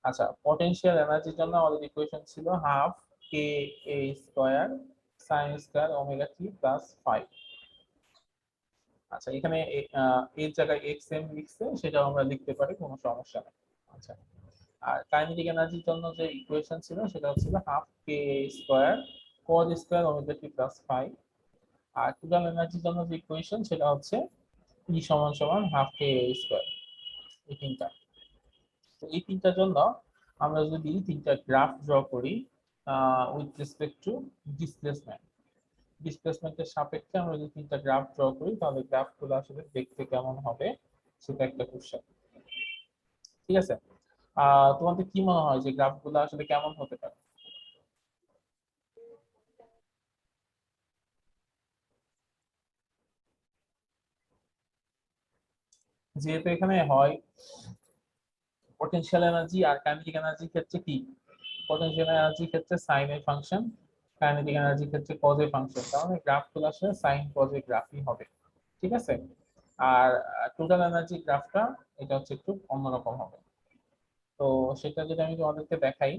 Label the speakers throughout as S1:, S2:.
S1: আচ্ছা, পটেনশিয়াল এনার্জির জন্য আমাদের ইকুয়েশন ছিল half K A square sine square omega t plus five. আচ্ছা, এখানে এর জায়গায় এক্স এম লিখছে, সেটাও আমরা লিখতে পারি, কোনো সমস্যা নেই। আচ্ছা, আর কাইনেটিক এনার্জির জন্য যে ইকুয়েশন ছিল সেটা হচ্ছিল half k square cause square omega t plus five. আর টোটাল এনার্জির জন্য যে ইকুয়েশন সেটা হচ্ছে ই সমান সমান হাফ কে স্কয়ার। এই তিনটা, তো এই তিনটার জন্য আমরা যদি তিনটা গ্রাফ ড্র করি উইথ রেসপেক্ট টু ডিসপ্লেসমেন্ট, ডিসপ্লেসমেন্টের সাপেক্ষে আমরা যদি তিনটা গ্রাফ ড্র করি তাহলে গ্রাফগুলো আসলে দেখতে কেমন হবে সেটা একটা কোশ্চেন। ঠিক আছে, তোমাদের কি মনে হয় যে গ্রাফগুলো আসলে কেমন হতে পারে? যেহেতু এখানে হয় পটেনশিয়াল এনার্জি আর কাইনেটিক এনার্জির ক্ষেত্রে কি, পটেনশিয়াল এনার্জির ক্ষেত্রে সাইন এর ফাংশন, কাইনেটিক এনার্জির ক্ষেত্রে কজ এর ফাংশন, তাহলে গ্রাফগুলো আসলে সাইন কজ এর গ্রাফই হবে। ঠিক আছে, আর টোটাল এনার্জি গ্রাফটা এটা হচ্ছে একটু অন্যরকম হবে। তো সেটা যদি আমি তোমাদেরকে দেখাই,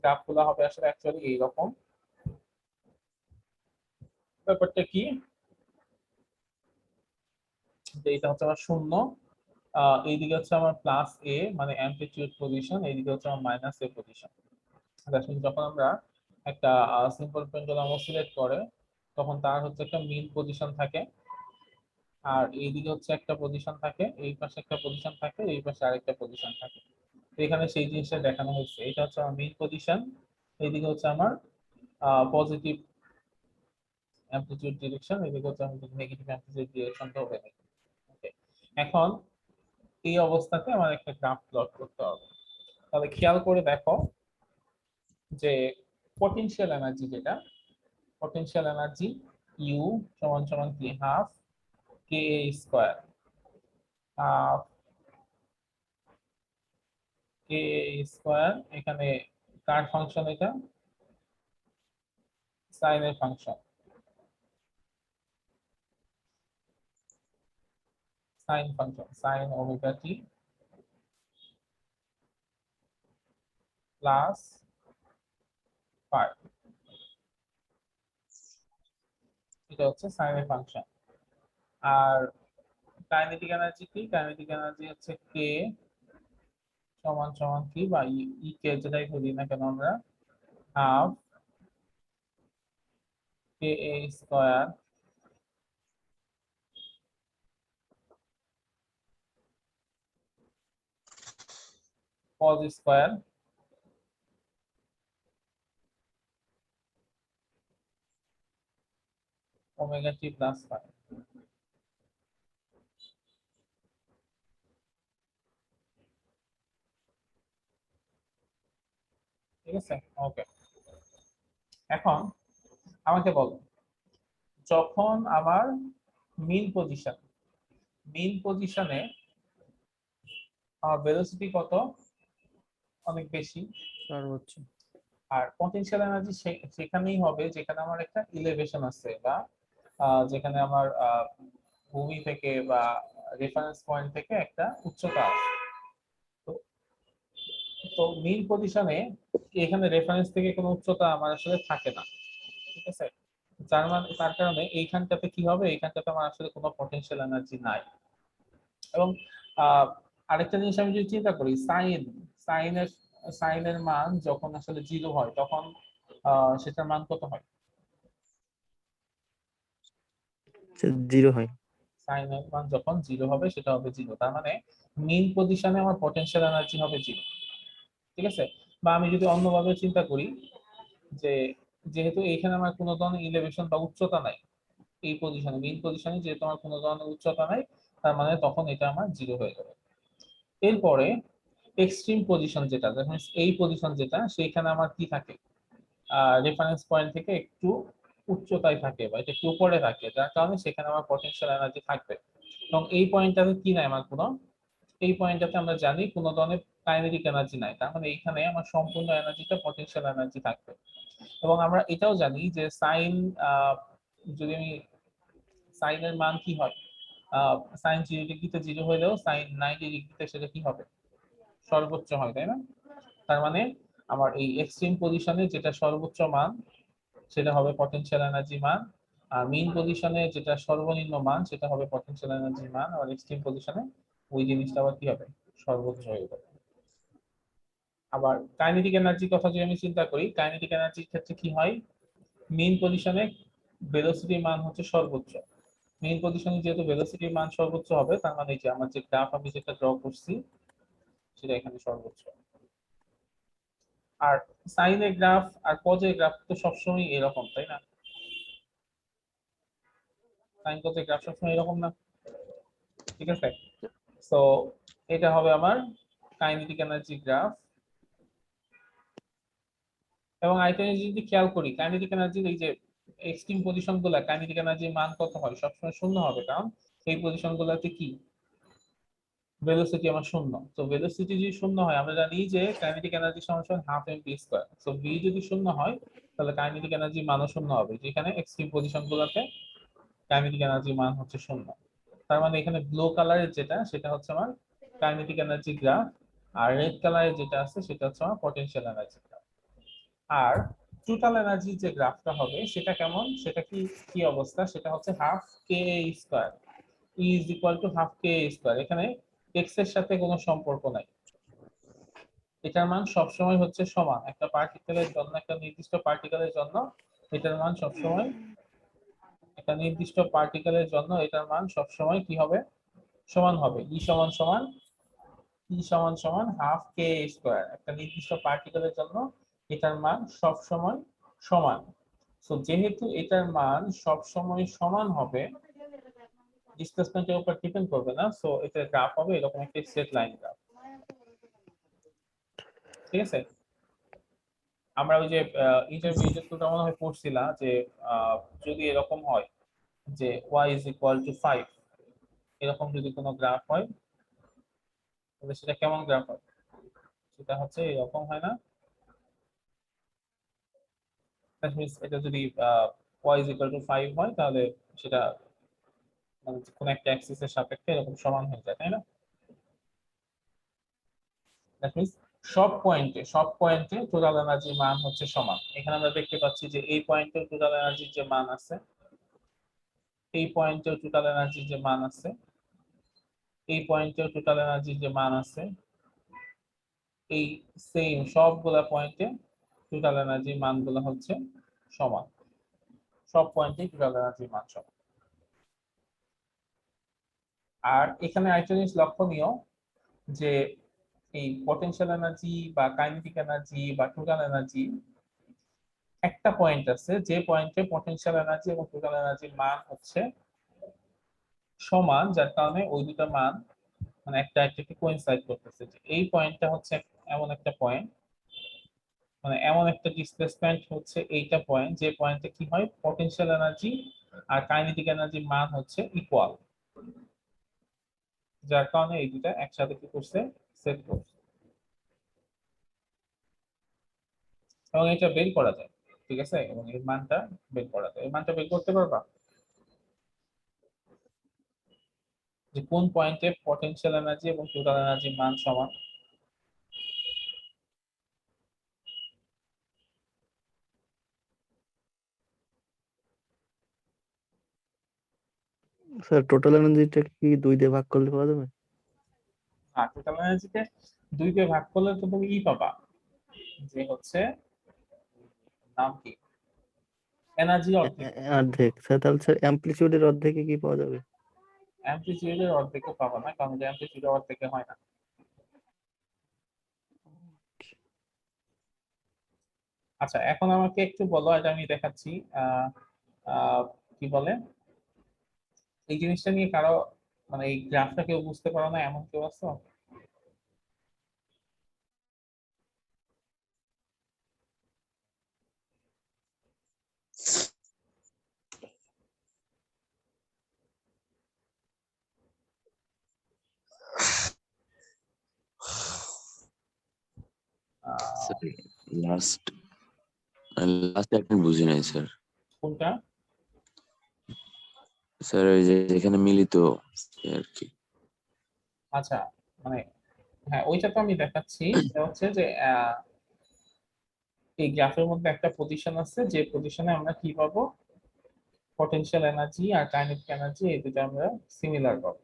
S1: গ্রাফগুলো হবে আসলে অ্যাকচুয়ালি এইরকম। ব্যাপারটা কি, যে এটা হচ্ছে আমার শূন্য, এইদিকে হচ্ছে আমার প্লাস এ মানে অ্যামপ্লিটিউড পজিশন, এইদিকে হচ্ছে আমার মাইনাস এ পজিশন। যখন আমরা একটা সিম্পল পেন্ডুলাম অসিলেট করে তখন তার হচ্ছে একটা মিন পজিশন থাকে, আর এইদিকে হচ্ছে একটা পজিশন থাকে, এই পাশে একটা পজিশন থাকে, এই পাশে আরেকটা পজিশন থাকে। তো এখানে সেই জিনিসটা দেখানো হয়েছে, এটা হচ্ছে আমার মিন পজিশন, এইদিকে হচ্ছে আমার পজিটিভ অ্যামপ্লিটিউড ডিরেকশন, এদিকে হচ্ছে আমাদের নেগেটিভ অ্যামপ্লিটিউড ডিরেকশন তো হবে। ওকে, এখন এই অবস্থাতে আমার একটা গ্রাফ প্লট করতে হবে। তাহলে খেয়াল করে দেখো যে পটেনশিয়াল এনার্জি যেটা, পটেনশিয়াল এনার্জি ইউ সমান সমান কি half k square, half k square, এখানে কার ফাংশন, এটা সাইন এর function, sine function sine omega t plus five, এটা হচ্ছে সাইন এর ফাংশন। আর কাইনেটিক এনার্জি কি, কাইনেটিক এনার্জি হচ্ছে কে সমান সমান কি, বা ই কে যেটাই বলি না কেন আমরা, half K A square cause square omega t plus five. ঠিক আছে, ওকে। এখন আমাকে বলো, যখন আমার মিন পজিশন, মিন পজিশনে আমার ভেলোসিটি কত, অনেক বেশি,
S2: সর্বোচ্চ।
S1: আর পটেনশিয়াল এনার্জি সেখানেই হবে যেখানে আমার একটা ইলেভেশন আছে, বা যেখানে আমার ভূমি থেকে বা রেফারেন্স পয়েন্ট থেকে একটা উচ্চতা আছে। তো তো মিন পজিশনে এখানে রেফারেন্স থেকে কোনো উচ্চতা আমার আসলে থাকে না। ঠিক আছে, যার মানে তার কারণে এইখানটাতে কি হবে, এইখানটাতে আমার আসলে কোনো পটেনশিয়াল এনার্জি নাই। এবং আহ, আরেকটা জিনিস আমি যদি চিন্তা করি, সাইনের সাইনের মান যখন আসলে জিরো হয় তখন সেটার মান কত হয়?
S2: জিরো হয়।
S1: সাইনের মান যখন জিরো হবে সেটা হবে জিরো, তার মানে মিন পজিশনে আমার পটেনশিয়াল এনার্জি হবে জিরো। ঠিক আছে, বা আমি যদি অন্যভাবে চিন্তা করি, যে যেহেতু এখানে আমার কোনো ধরনের ইলেভেশন বা উচ্চতা নাই, এই পজিশনে মিন পজিশনে যেহেতু আমার কোনো ধরনের উচ্চতা নাই, তার মানে তখন এটা আমার জিরো হয়ে যাবে। এরপরে এক্সট্রিম পজিশন যেটা, যখন এই পজিশন যেটা, সেইখানে আমার কি থাকে, রেফারেন্স পয়েন্ট থেকে একটু উচ্চতায় থাকে বা এটা একটু উপরে থাকে, যার কারণে সেখানে আমার পটেনশিয়াল এনার্জি থাকবে। এবং এই পয়েন্টটাতে কি নাই আমার কোনো, এই পয়েন্টটাতে আমরা জানি কোনো ধরনের কাইনেটিক এনার্জি নাই, তার মানে এইখানে আমার সম্পূর্ণ এনার্জিটা পটেনশিয়াল এনার্জি থাকবে। এবং আমরা এটাও জানি যে সাইন, যদি আমি সাইনের মান কি হয়, সাইন 0 ডিগ্রিতে জিরো হলেও সাইন 90 ডিগ্রিতে সেটা কি হবে, সর্বোচ্চ হয়, তাই না? তার মানে আমার এই এক্সট্রিম পজিশনে যেটা সর্বোচ্চ মান সেটা হবে পটেনশিয়াল এনার্জি মান, আর মেইন পজিশনে যেটা সর্বনিম্ন মান সেটা হবে পটেনশিয়াল এনার্জি মান, আর এক্সট্রিম পজিশনে ওই জিনিসটা আবার কি হবে, সর্বোচ্চ হয়ে যাবে। আবার কাইনেটিক এনার্জির কথা যদি আমি চিন্তা করি, কাইনেটিক এনার্জির ক্ষেত্রে কি হয়, মেইন পজিশনে ভেলোসিটির মান হচ্ছে সর্বোচ্চ। মেইন পজিশনে যেহেতু ভেলোসিটির মান সর্বোচ্চ হবে, তার মানে যে আমার যে গ্রাফ আমি যেটা ড্র করছি সেটা এখানে সর্বোচ্চ। আর সাইনের গ্রাফ আর কজের গ্রাফ তো সবসময় এরকম, তাই না? সাইন কজের গ্রাফ সবসময় এরকম না, ঠিক আছে? সো এটা হবে আমার কাইনেটিক এনার্জি গ্রাফ। এবং আরেকটা জিনিস যদি খেয়াল করি, কাইনেটিক এনার্জির এই যে এক্সট্রিম পজিশন গুলা, কাইনেটিক এনার্জির মান কত হয়, সবসময় শূন্য হবে, কারণ এই পজিশন গুলাতে কি ভেলোসিটি আমার শূন্য। তো ভেলোসিটি যদি শূন্য হয়, আমরা জানি যে কাইনেটিক এনার্জি সমান half M V square. So V যদি শূন্য হয় তাহলে কাইনেটিক এনার্জি মানও শূন্য হবে, যেখানে এক্সট্রিম পজিশন গুলাতে কাইনেটিক এনার্জি মান হচ্ছে শূন্য। তার মানে এখানে ব্লু কালারের যেটা সেটা হচ্ছে আমার কাইনেটিক এনার্জি গ্রাফ, আর রেড কালারের যেটা আছে সেটা হচ্ছে আমার পটেনশিয়াল এনার্জি গ্রাফ। আর টোটাল এনার্জি যে গ্রাফটা হবে সেটা কেমন, সেটা কি কি অবস্থা, সেটা হচ্ছে half k square, E is equal to half k square. এখানে এক্স এর সাথে কোনো সম্পর্ক নাই, এটার মান সবসময় হচ্ছে সমান। একটা পার্টিকেলের জন্য, একটা নির্দিষ্ট পার্টিকেলের জন্য এটার মান সবসময়, একটা নির্দিষ্ট পার্টিকেলের জন্য এটার মান সবসময় কি হবে, সমান হবে। ই সমান সমান, ই সমান সমান হাফ কে স্কয়ার। একটা নির্দিষ্ট পার্টিকেলের জন্য এটার মান সব সময় সমান। সো যেহেতু এটার মান সব সময় সমান হবে, ডিসপ্লেসমেন্টের উপর ডিপেন্ড করবে না, সো এটার গ্রাফ হবে এরকম একটা স্ট্রেট লাইন গ্রাফ, ঠিক আছে? আমরা ওই যে ইন্টারমিডিয়েট মনে হয় পড়ছিলাম যে যদি এরকম হয় যে y is equal to 5, এরকম যদি কোনো গ্রাফ হয় তাহলে সেটা কেমন গ্রাফ হয়, সেটা হচ্ছে এরকম হয় না? দ্যাট মিন্স এটা যদি y is equal to 5 হয় তাহলে সেটা মানে কোন একটা অ্যাক্সিসের সাপেক্ষে এরকম সমান হয়ে যায়, তাই না? দ্যাট মিন্স সব পয়েন্টে টোটাল এনার্জির মান হচ্ছে সমান। এখানে আমরা দেখতে পাচ্ছি যে এই পয়েন্টে টোটাল এনার্জির যে মান আছে, এই পয়েন্টেও টোটাল এনার্জির যে মান আছে, এই পয়েন্টেও টোটাল এনার্জির যে মান আছে, এই সেম সবগুলা পয়েন্টে টোটাল এনার্জির মানগুলো হচ্ছে সমান। সব পয়েন্টে টোটাল এনার্জির মান সমান। আর এখানে আরেকটা জিনিস লক্ষণীয় যে এই পটেনশিয়াল এনার্জি বা কাইনেটিক এনার্জি বা টোটাল এনার্জি, একটা পয়েন্ট আছে যে পয়েন্টে পটেনশিয়াল এনার্জি এবং টোটাল এনার্জির মান হচ্ছে সমান, যার কারণে ওই দুটো মান মানে একটা একটাকে কোইনসাইড করতেছে। যে এই পয়েন্টটা হচ্ছে এমন একটা পয়েন্ট, মানে এমন একটা ডিসপ্লেসমেন্ট হচ্ছে এইটা পয়েন্ট, যে পয়েন্টে কি হয় পটেনশিয়াল এনার্জি আর কাইনেটিক এনার্জির মান হচ্ছে ইকুয়াল, যার কারণে এই দুটা একসাথে কি করছে, সেট করছে। এবং এটা বের করা যায়, ঠিক আছে? এবং এর মানটা বের করা যায়, এই মানটা বের করতে পারবা যে কোন পয়েন্টে পটেনশিয়াল এনার্জি এবং টোটাল এনার্জির মান সমান।
S2: স্যার টোটাল এনার্জিটা কি 2 দিয়ে ভাগ করলে পাওয়া যাবে?
S1: আর টোটাল এনার্জিকে 2 দিয়ে ভাগ করলে তো তুমি ই পাবা, যে হচ্ছে নাম কি, এনার্জি অর্ধেক।
S2: অর্ধেক স্যার, তাহলে স্যার অ্যামপ্লিটিউডের অর্ধেকে কি পাওয়া যাবে?
S1: অ্যামপ্লিটিউডের অর্ধেকও পাবা না, কারণ যে অ্যামপ্লিটিউডের অর্ধেকে হয় না। আচ্ছা, এখন আমাকে একটু বলো, এটা আমি দেখাচ্ছি। আহ আহ, কি বলে, এই জিনিসটা নিয়ে কারো মানে এই গ্রাফটা কেউ বুঝতে পারো না এমন কেউ আছে? আহ,
S3: স্যার লাস্ট লাস্ট একটা বুঝি নাই স্যার।
S1: কোনটা?
S3: স্যার ওই যে যেখানে মিলিত আর কি।
S1: আচ্ছা, মানে হ্যাঁ, ওইটা তো আমি দেখাচ্ছি। এটা হচ্ছে যে এই গ্রাফের মধ্যে একটা পজিশন আছে, যে পজিশনে আমরা কি পাবো, পটেনশিয়াল এনার্জি আর কাইনেটিক এনার্জি এই দুটো আমরা সিমিলার পাবো।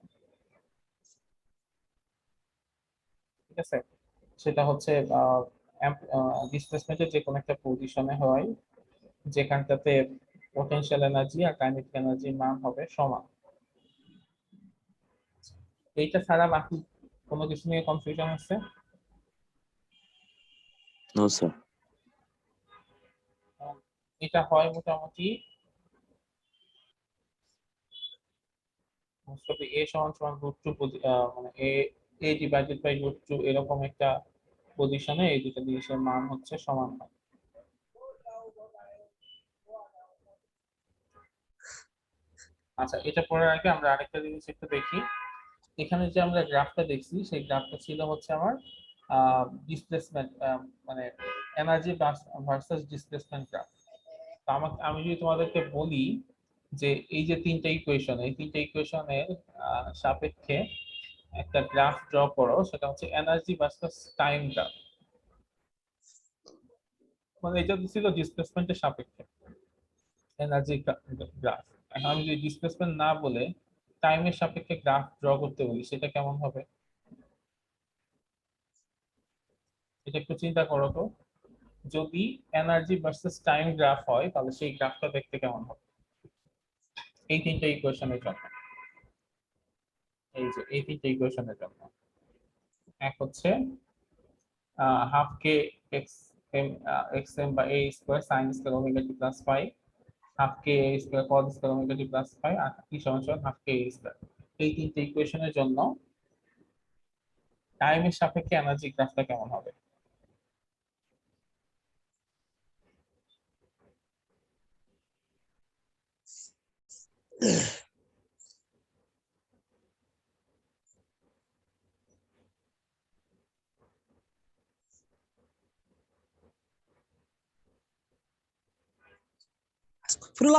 S1: ঠিক আছে, সেটা হচ্ছে ডিসপ্লেসমেন্টের যে কোনো একটা পজিশনে হয়, যেখানটাতে পটেনশিয়াল এনার্জি আর কাইনেটিক এনার্জির মান হবে সমান। এইটা ছাড়া বাকি কোনো কিছু নিয়ে কনফিউশন আছে?
S3: No sir.
S1: এটা হয় মোটামুটি এ সমান সমান √2, মানে এ ডিভাইডেড বাই √2 এরকম একটা পজিশনে এই দুটো জিনিসের মান হচ্ছে সমান হয়। আচ্ছা, এটা পড়ার আগে আমরা আরেকটা জিনিস একটু দেখি। এখানে যে আমরা গ্রাফটা দেখছি, সেই গ্রাফটা ছিল হচ্ছে আমার ডিসপ্লেসমেন্ট, মানে এনার্জি ভার্সাস ডিসপ্লেসমেন্ট গ্রাফ। তো আমি যদি তোমাদেরকে বলি যে এই যে তিনটা ইকুয়েশন, এই তিনটা ইকুয়েশনের সাপেক্ষে একটা গ্রাফ ড্র করো, সেটা হচ্ছে এনার্জি ভার্সাস টাইম গ্রাফ। মানে এটা ছিল ডিসপ্লেসমেন্টের সাপেক্ষে এনার্জি গ্রাফ। এখন আমি যদি ডিসপ্লেসমেন্ট না বলে টাইমের সাপেক্ষে গ্রাফ ড্র করতে বলি, সেটা কেমন হবে? এটা একটু চিন্তা করো তো। যদি এনার্জি ভার্সেস টাইম গ্রাফ হয়, তাহলে সেই গ্রাফটা দেখতে কেমন হবে এই তিনটা ইকুয়েশনের জন্য? এই যে এই তিনটা ইকুয়েশনের জন্য, এক হচ্ছে হাফ কে এক্স এম এক্স এম বা এ square sine square omega t plus five, half K A square cos square omega t plus five, আর টি সমান সমান হাফ কে এ স্কোয়ার। এই তিনটে ইকুয়েশনের জন্য টাইমের সাপেক্ষে এনার্জি গ্রাফটা কেমন হবে?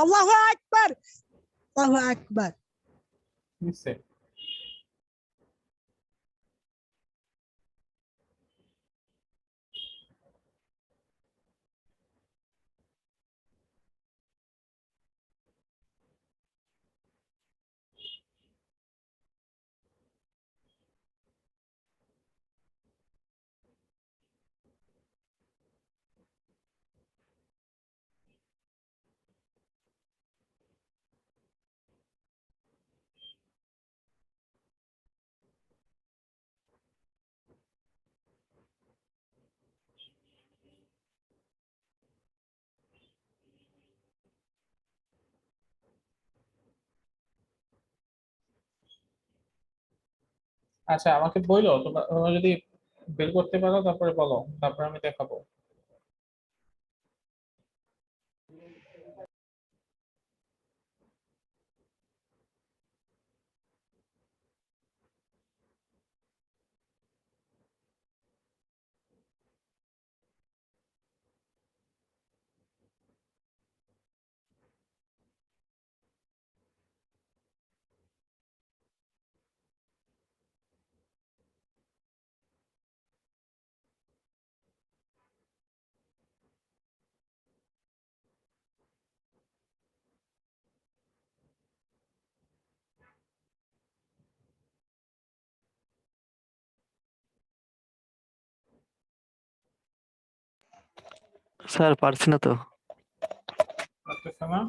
S4: আল্লাহু আকবার, আল্লাহু আকবার।
S1: বুঝছে? আচ্ছা, আমাকে বইলো, তোমরা তোমরা যদি বের করতে পারো তারপরে বলো, তারপরে আমি দেখাবো।
S2: স্যার পারছি না তো।
S1: পারতেছো না?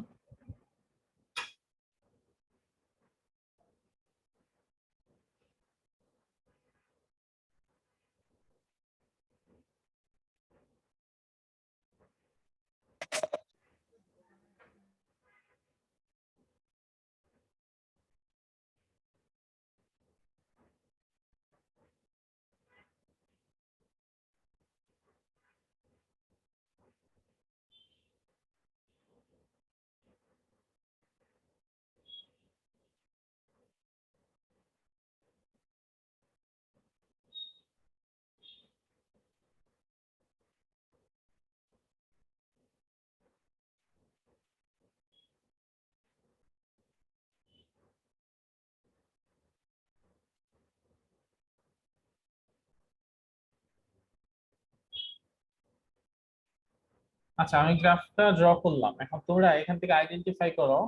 S1: আচ্ছা, আমি গ্রাফটা ড্র করলাম। এখন তোমরা এখান থেকে আইডেন্টিফাই করো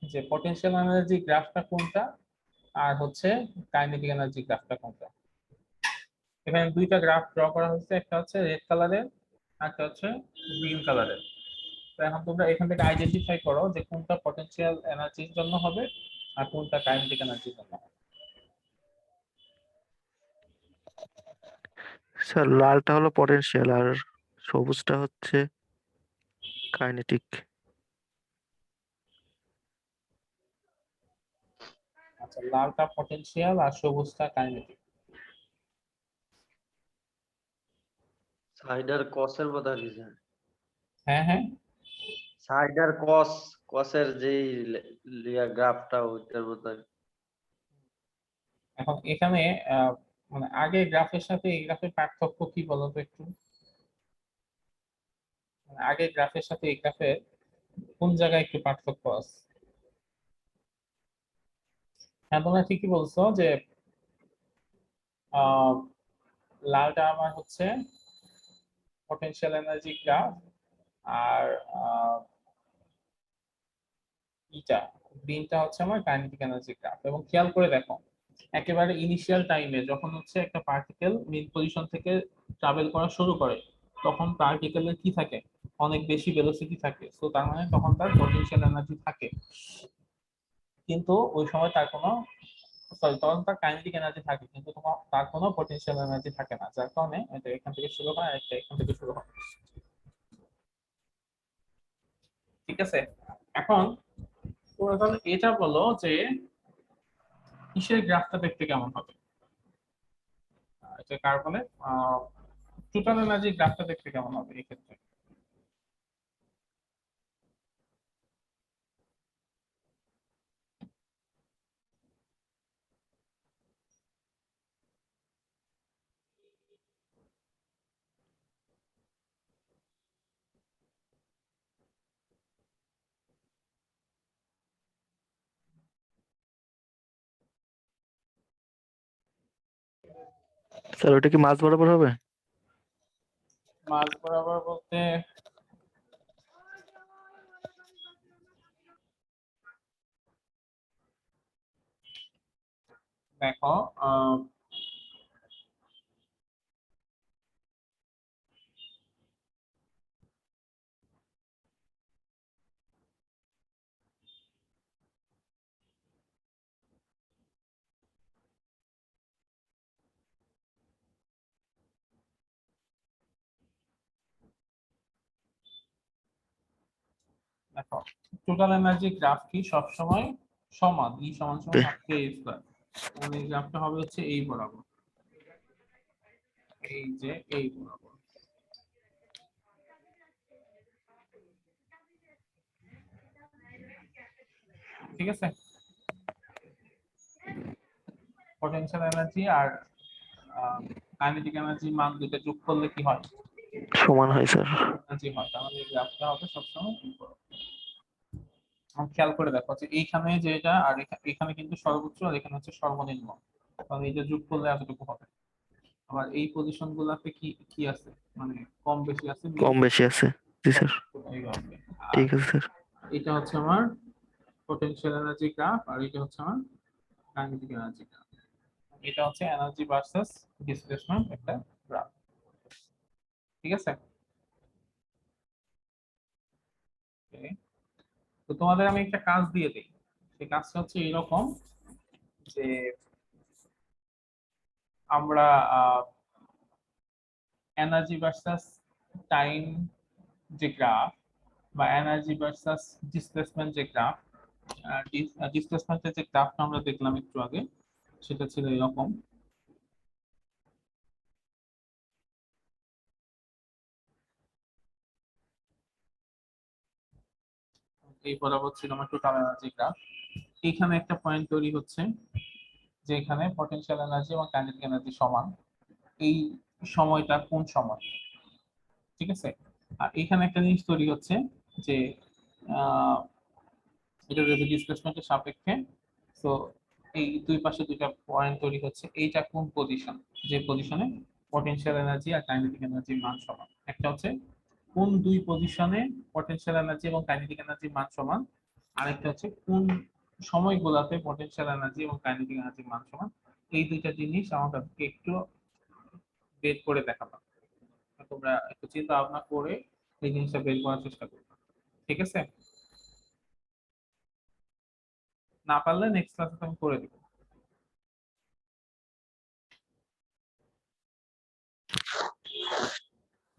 S1: যে পটেনশিয়াল এনার্জি গ্রাফটা কোনটা আর হচ্ছে কাইনেটিক এনার্জি গ্রাফটা কোনটা। এখানে দুইটা গ্রাফ ড্র করা হয়েছে, একটা হচ্ছে রেড কালারের আর একটা হচ্ছে গ্রিন কালারের। তো এখন তোমরা এখান থেকে আইডেন্টিফাই করো যে কোনটা পটেনশিয়াল এনার্জির জন্য হবে আর কোনটা কাইনেটিক এনার্জির জন্য হবে।
S2: স্যার লালটা হলো পটেনশিয়াল আর সবুজটা হচ্ছে কাইনেটিক।
S1: আচ্ছা, লালটা পটেনশিয়াল আর সবুজটা কাইনেটিক।
S5: সাইড আর কসের কথা লিখে,
S1: হ্যাঁ হ্যাঁ,
S5: সাইড আর কসের যেই গ্রাফটা ওইটার বোধহয়।
S1: এখন এখানে মানে আগে গ্রাফের সাথে এই গ্রাফের পার্থক্য কি বলতো একটু? মানে আগে গ্রাফের সাথে এই গ্রাফের কোন জায়গায় একটু পার্থক্য আছে? হ্যাঁ, তোমরা ঠিকই বলছো যে আহ লালটা আমার হচ্ছে পটেনশিয়াল এনার্জি গ্রাফ আর ইটা গ্রিনটা হচ্ছে আমার কাইনেটিক এনার্জি গ্রাফ। এবং খেয়াল করে দেখো, একেবারে ইনিশিয়াল টাইমে যখন হচ্ছে একটা পার্টিকেল মিড পজিশন থেকে ট্রাভেল করা শুরু করে, তখন পার্টিকেলের কি থাকে, অনেক বেশি ভেলোসিটি থাকে। সো তার মানে তখন তার পটেনশিয়াল এনার্জি থাকে, কিন্তু ওই সময় তার কোনো সরি তখন তার কাইনেটিক এনার্জি থাকে, কিন্তু তোমার তার কোনো পটেনশিয়াল এনার্জি থাকে না। যার কারণে এটা এখান থেকে শুরু হয় আর এটা এখান থেকে শুরু হয়। ঠিক আছে, এখন তোমরা তাহলে এটা বলো যে কিসের গ্রাফটা দেখতে কেমন হবে? এটা কার্বনের টোটাল এনার্জি গ্রাফটা দেখতে কেমন হবে এই ক্ষেত্রে?
S2: স্যার ওটা কি মাঝ বরাবর হবে?
S1: মাঝ বরাবর বলতে দেখো, দেখো টোটাল এনার্জি গ্রাফ কি সবসময় সমান, ই সমান সমান হাফ কে স্কয়ার। মানে এই গ্রাফটা হবে হচ্ছে এই বরাবর, এই যে এই বরাবর। ঠিক আছে, পটেনশিয়াল এনার্জি আর কাইনেটিক এনার্জি মান দুটো যোগ করলে কি হয়?
S2: সমান হয় স্যার।
S1: এনার্জি হয়। তার মানে এই গ্রাফটা হবে সবসময় এই বরাবর। এখন খেয়াল করে দেখো যে এইখানে যেটা আর এখানে কিন্তু সর্বোচ্চ আর এখানে হচ্ছে সর্বনিম্ন, কারণ এই যে যোগ করলে এতটুকু হবে। আবার এই পজিশন গুলাতে কি কি আছে, মানে কম বেশি আছে,
S2: কম বেশি আছে। জি স্যার,
S1: এইভাবে। আর
S2: ঠিক আছে স্যার।
S1: এটা হচ্ছে আমার পটেনশিয়াল এনার্জি গ্রাফ আর এটা হচ্ছে আমার কাইনেটিক এনার্জি গ্রাফ। এটা হচ্ছে এনার্জি ভার্সেস ডিসপ্লেসমেন্ট একটা গ্রাফ। ঠিক আছে, Okay. তো তোমাদের আমি একটা কাজ দিয়ে দিই। সেই কাজটা হচ্ছে এরকম যে আমরা এনার্জি ভার্সাস টাইম যে গ্রাফ বা এনার্জি ভার্সাস ডিসপ্লেসমেন্ট যে গ্রাফ, ডিসপ্লেসমেন্টের যে গ্রাফটা আমরা দেখলাম একটু আগে, সেটা ছিল এরকম। এই বরাবর ছিল আমার টোটাল এনার্জি গ্রাফ। এইখানে একটা পয়েন্ট তৈরি হচ্ছে যে এখানে পটেনশিয়াল এনার্জি এবং কাইনেটিক এনার্জি সমান। এই সময়টা কোন সময়? ঠিক আছে, আর এখানে একটা জিনিস তৈরি হচ্ছে যে আহ, এটা যদি ডিসপ্লেসমেন্টের সাপেক্ষে, তো এই দুই পাশে দুইটা পয়েন্ট তৈরি হচ্ছে। এইটা কোন পজিশন, যে পজিশনে পটেনশিয়াল এনার্জি আর কাইনেটিক এনার্জির মান সমান? একটা হচ্ছে কোন দুই পজিশনে পটেনশিয়াল এনার্জি এবং কাইনেটিক এনার্জির মান সমান, আরেকটা হচ্ছে কোন সময়গুলোতে পটেনশিয়াল এনার্জি এবং কাইনেটিক এনার্জির মান সমান। এই দুইটা জিনিস আমাদেরকে একটু বের করে দেখাবো। তোমরা একটু চিন্তা ভাবনা করে এই জিনিসটা বের করার চেষ্টা করবে, ঠিক আছে? না পারলে নেক্সট ক্লাসে তুমি করে দিবে।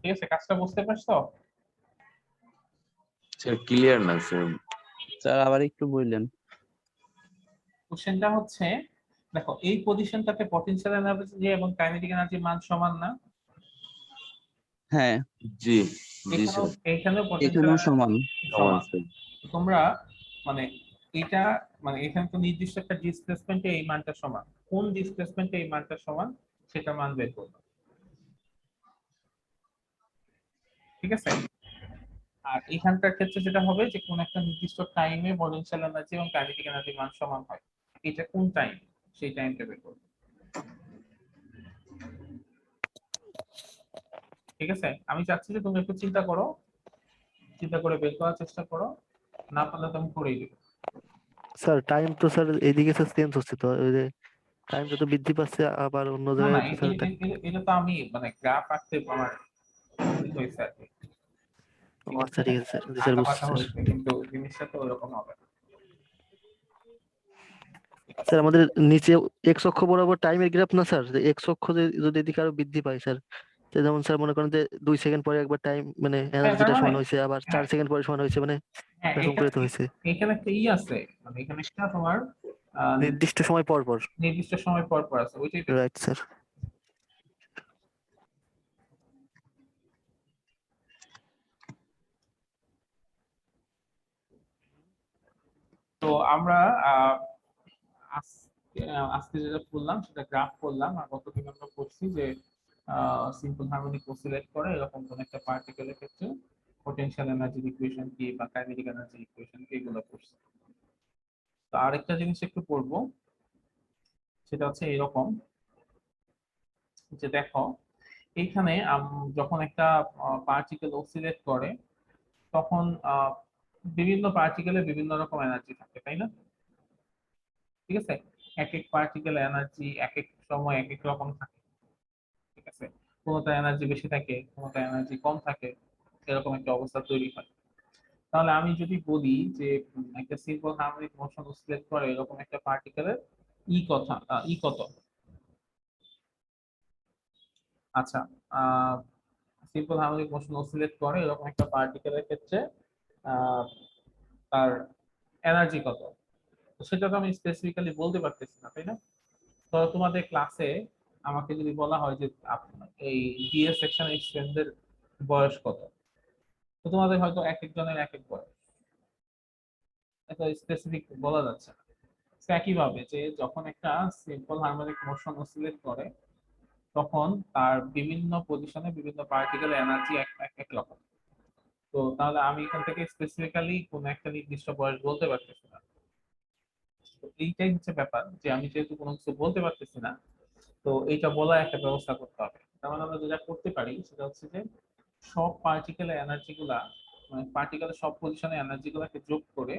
S1: ঠিক আছে, কাজটা বুঝতে পারছো?
S3: স্যার ক্লিয়ার না স্যার।
S6: স্যার আবার একটু বললেন।
S1: কোশ্চেনটা হচ্ছে, দেখো এই পজিশনটাতে পটেনশিয়াল এনার্জি এবং কাইনেটিক এনার্জির মান সমান না?
S6: হ্যাঁ,
S3: জি জি
S1: এখানেও
S3: স্যার,
S1: এখানেও পটেনশিয়াল
S6: এখানেও সমান।
S3: সমান স্যার।
S1: তোমরা মানে এটা মানে এখানে তো নির্দিষ্ট একটা ডিসপ্লেসমেন্টে এই মানটা সমান, কোন ডিসপ্লেসমেন্টে এই মানটা সমান সেটা মান বের করবে, ঠিক আছে? আর এখানকার ক্ষেত্রে যেটা হবে যে কোন একটা নির্দিষ্ট টাইমে পটেনশিয়াল এনার্জি এবং কাইনেটিক এনার্জির মান সমান হয়, এটা কোন টাইম সেই টাইমটা বের করবে, ঠিক আছে? আমি চাচ্ছি যে তুমি একটু চিন্তা করো, চিন্তা করে বের করার চেষ্টা করো, না পারলে তুমি করেই দিবে।
S2: স্যার টাইম তো স্যার এইদিকে স্যার চেঞ্জ হচ্ছে, তো ওই যে টাইম যত বৃদ্ধি পাচ্ছে আবার অন্য
S1: না না
S2: জায়গায় তো স্যার
S1: এটা তো আমি মানে গ্রাফ আঁকতে আমার হয়েছে আর কি, ঠিক
S2: আচ্ছা
S1: আছে?
S2: ঠিক আছে স্যার, জি স্যার
S1: আঁকা
S2: বুঝছি
S1: পাকা
S2: স্যার।
S1: হয়েছে কিন্তু জিনিসটা তো ওরকম হবে না, ঠিক আছে?
S2: স্যার আমাদের নিচে এক্স অক্ষ বরাবর টাইমের গ্রাফ না স্যার, এক্স অক্ষ যদি এদিকে আরো বৃদ্ধি পায় স্যার, তো যেমন স্যার মনে করেন যে 2 সেকেন্ড পরে একবার টাইম মানে
S1: হ্যাঁ তার
S2: এনার্জিটা
S1: মানে
S2: সমান হয়েছে, আবার
S1: হ্যাঁ
S2: 4 সেকেন্ড পরে সমান হয়েছে, মানে
S1: হ্যাঁ
S2: এরকম করে তো হয়েছে
S1: এখানে একটা আছে, মানে এখানে একটা তোমার আহ,
S2: নির্দিষ্ট সময় পর পর।
S1: নির্দিষ্ট সময় পর পর আছে, ওইটাই তো।
S2: Right sir.
S1: তো আমরা আহ, আজকে যেটা করলাম সেটা গ্রাফ করলাম, আর গতদিন আমরা করছি যে সিম্পল হারমোনিক অসিলেট করে এরকম কোন একটা পার্টিকেলের ক্ষেত্রে পটেনশিয়াল এনার্জির ইকুয়েশন কি বা কাইনেটিক এনার্জির ইকুয়েশন কি, এগুলো করছি। তো আরেকটা জিনিস একটু পড়বো, সেটা হচ্ছে এরকম যে দেখো এইখানে যখন একটা পার্টিকেল অসিলেট করে তখন বিভিন্ন পার্টিকেলে বিভিন্ন রকম এনার্জি থাকে, তাই না? ঠিক আছে, এক এক পার্টিকেল এনার্জি এক এক সময় এক এক রকম থাকে, ঠিক আছে? কোনোটা এনার্জি বেশি থাকে, কোনোটা এনার্জি কম থাকে, এরকম একটা অবস্থা তৈরি হয়। তাহলে আমি যদি বলি যে একটা সিম্পল হারমোনিক মোশন অসিলেট করে এরকম একটা পার্টিকেলের ই কত, আচ্ছা সিম্পল হারমোনিক মোশন অসিলেট করে এরকম একটা পার্টিকেলের ক্ষেত্রে আহ, তার এনার্জি কত, তো সেটা তো আমি স্পেসিফিক্যালি বলতে পারতেছি না, তাই না? তো তোমাদের ক্লাসে আমাকে যদি বলা হয় যে এই ডিএস সেকশন স্টুডেন্টদের বয়স কত, তো তোমাদের হয়তো এক একজনের এক এক বয়স, এটা স্পেসিফিক বলা যাচ্ছে না। তো একইভাবে যে যখন একটা সিম্পল হারমোনিক মোশন অসিলেট করে তখন তার বিভিন্ন পজিশনে বিভিন্ন পার্টিকেল এনার্জি এক এক এক রকম। তো তাহলে আমি এখান থেকে স্পেসিফিক্যালি কোন একটা নির্দিষ্ট বয়স বলতে পারতেছি না। তো এইটাই হচ্ছে ব্যাপার, যে আমি যেহেতু কোনো কিছু বলতে পারতেছি না, তো এইটা বলার একটা ব্যবস্থা করতে হবে। তার মানে আমরা যেটা করতে পারি সেটা হচ্ছে যে সব পার্টিকেলের এনার্জি গুলা, মানে পার্টিকেলের সব পজিশনে এনার্জি গুলাকে যোগ করে,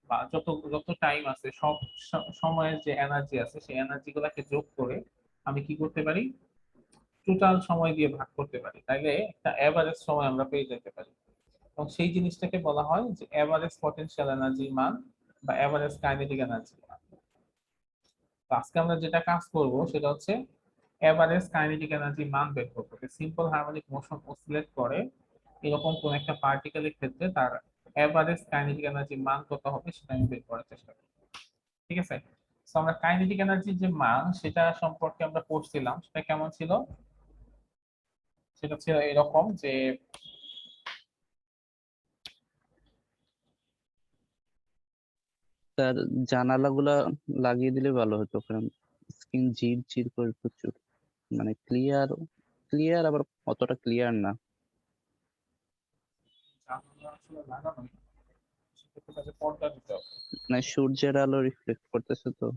S1: বা যত যত টাইম আছে সব সময়ের যে এনার্জি আছে সেই এনার্জি গুলাকে যোগ করে আমি কি করতে পারি, টোটাল সময় দিয়ে ভাগ করতে পারি, তাইলে একটা এভারেজ সময় আমরা পেয়ে যেতে পারি। এবং সেই জিনিসটাকে বলা হয় যে এভারেজ পটেনশিয়াল এনার্জির মান বা এভারেজ কাইনেটিক এনার্জির মান। তো আজকে আমরা যেটা কাজ করব সেটা হচ্ছে এভারেজ কাইনেটিক এনার্জির মান বের করবো। সিম্পল হারমোনিক মোশন অসিলেট করে এরকম কোন একটা পার্টিকেলের ক্ষেত্রে তার এভারেজ কাইনেটিক এনার্জির মান কত হবে সেটা আমি বের করার চেষ্টা করব, ঠিক আছে? তো আমরা কাইনেটিক এনার্জির যে মান সেটা সম্পর্কে আমরা পড়ছিলাম, সেটা কেমন ছিল? সেটা ছিল এরকম যে
S6: স্যার জানালাগুলা লাগিয়ে দিলে ভালো হতো, কারণ স্ক্রিন ঝির ঝির করে প্রচুর, মানে ক্লিয়ার ক্লিয়ার আবার অতটা ক্লিয়ার না।
S1: জানালা আসলে লাগানোই, সেক্ষেত্রে তাকে পর্দা দিতে হবে।
S6: মানে সূর্যের আলো রিফ্লেক্ট করতেছে তো।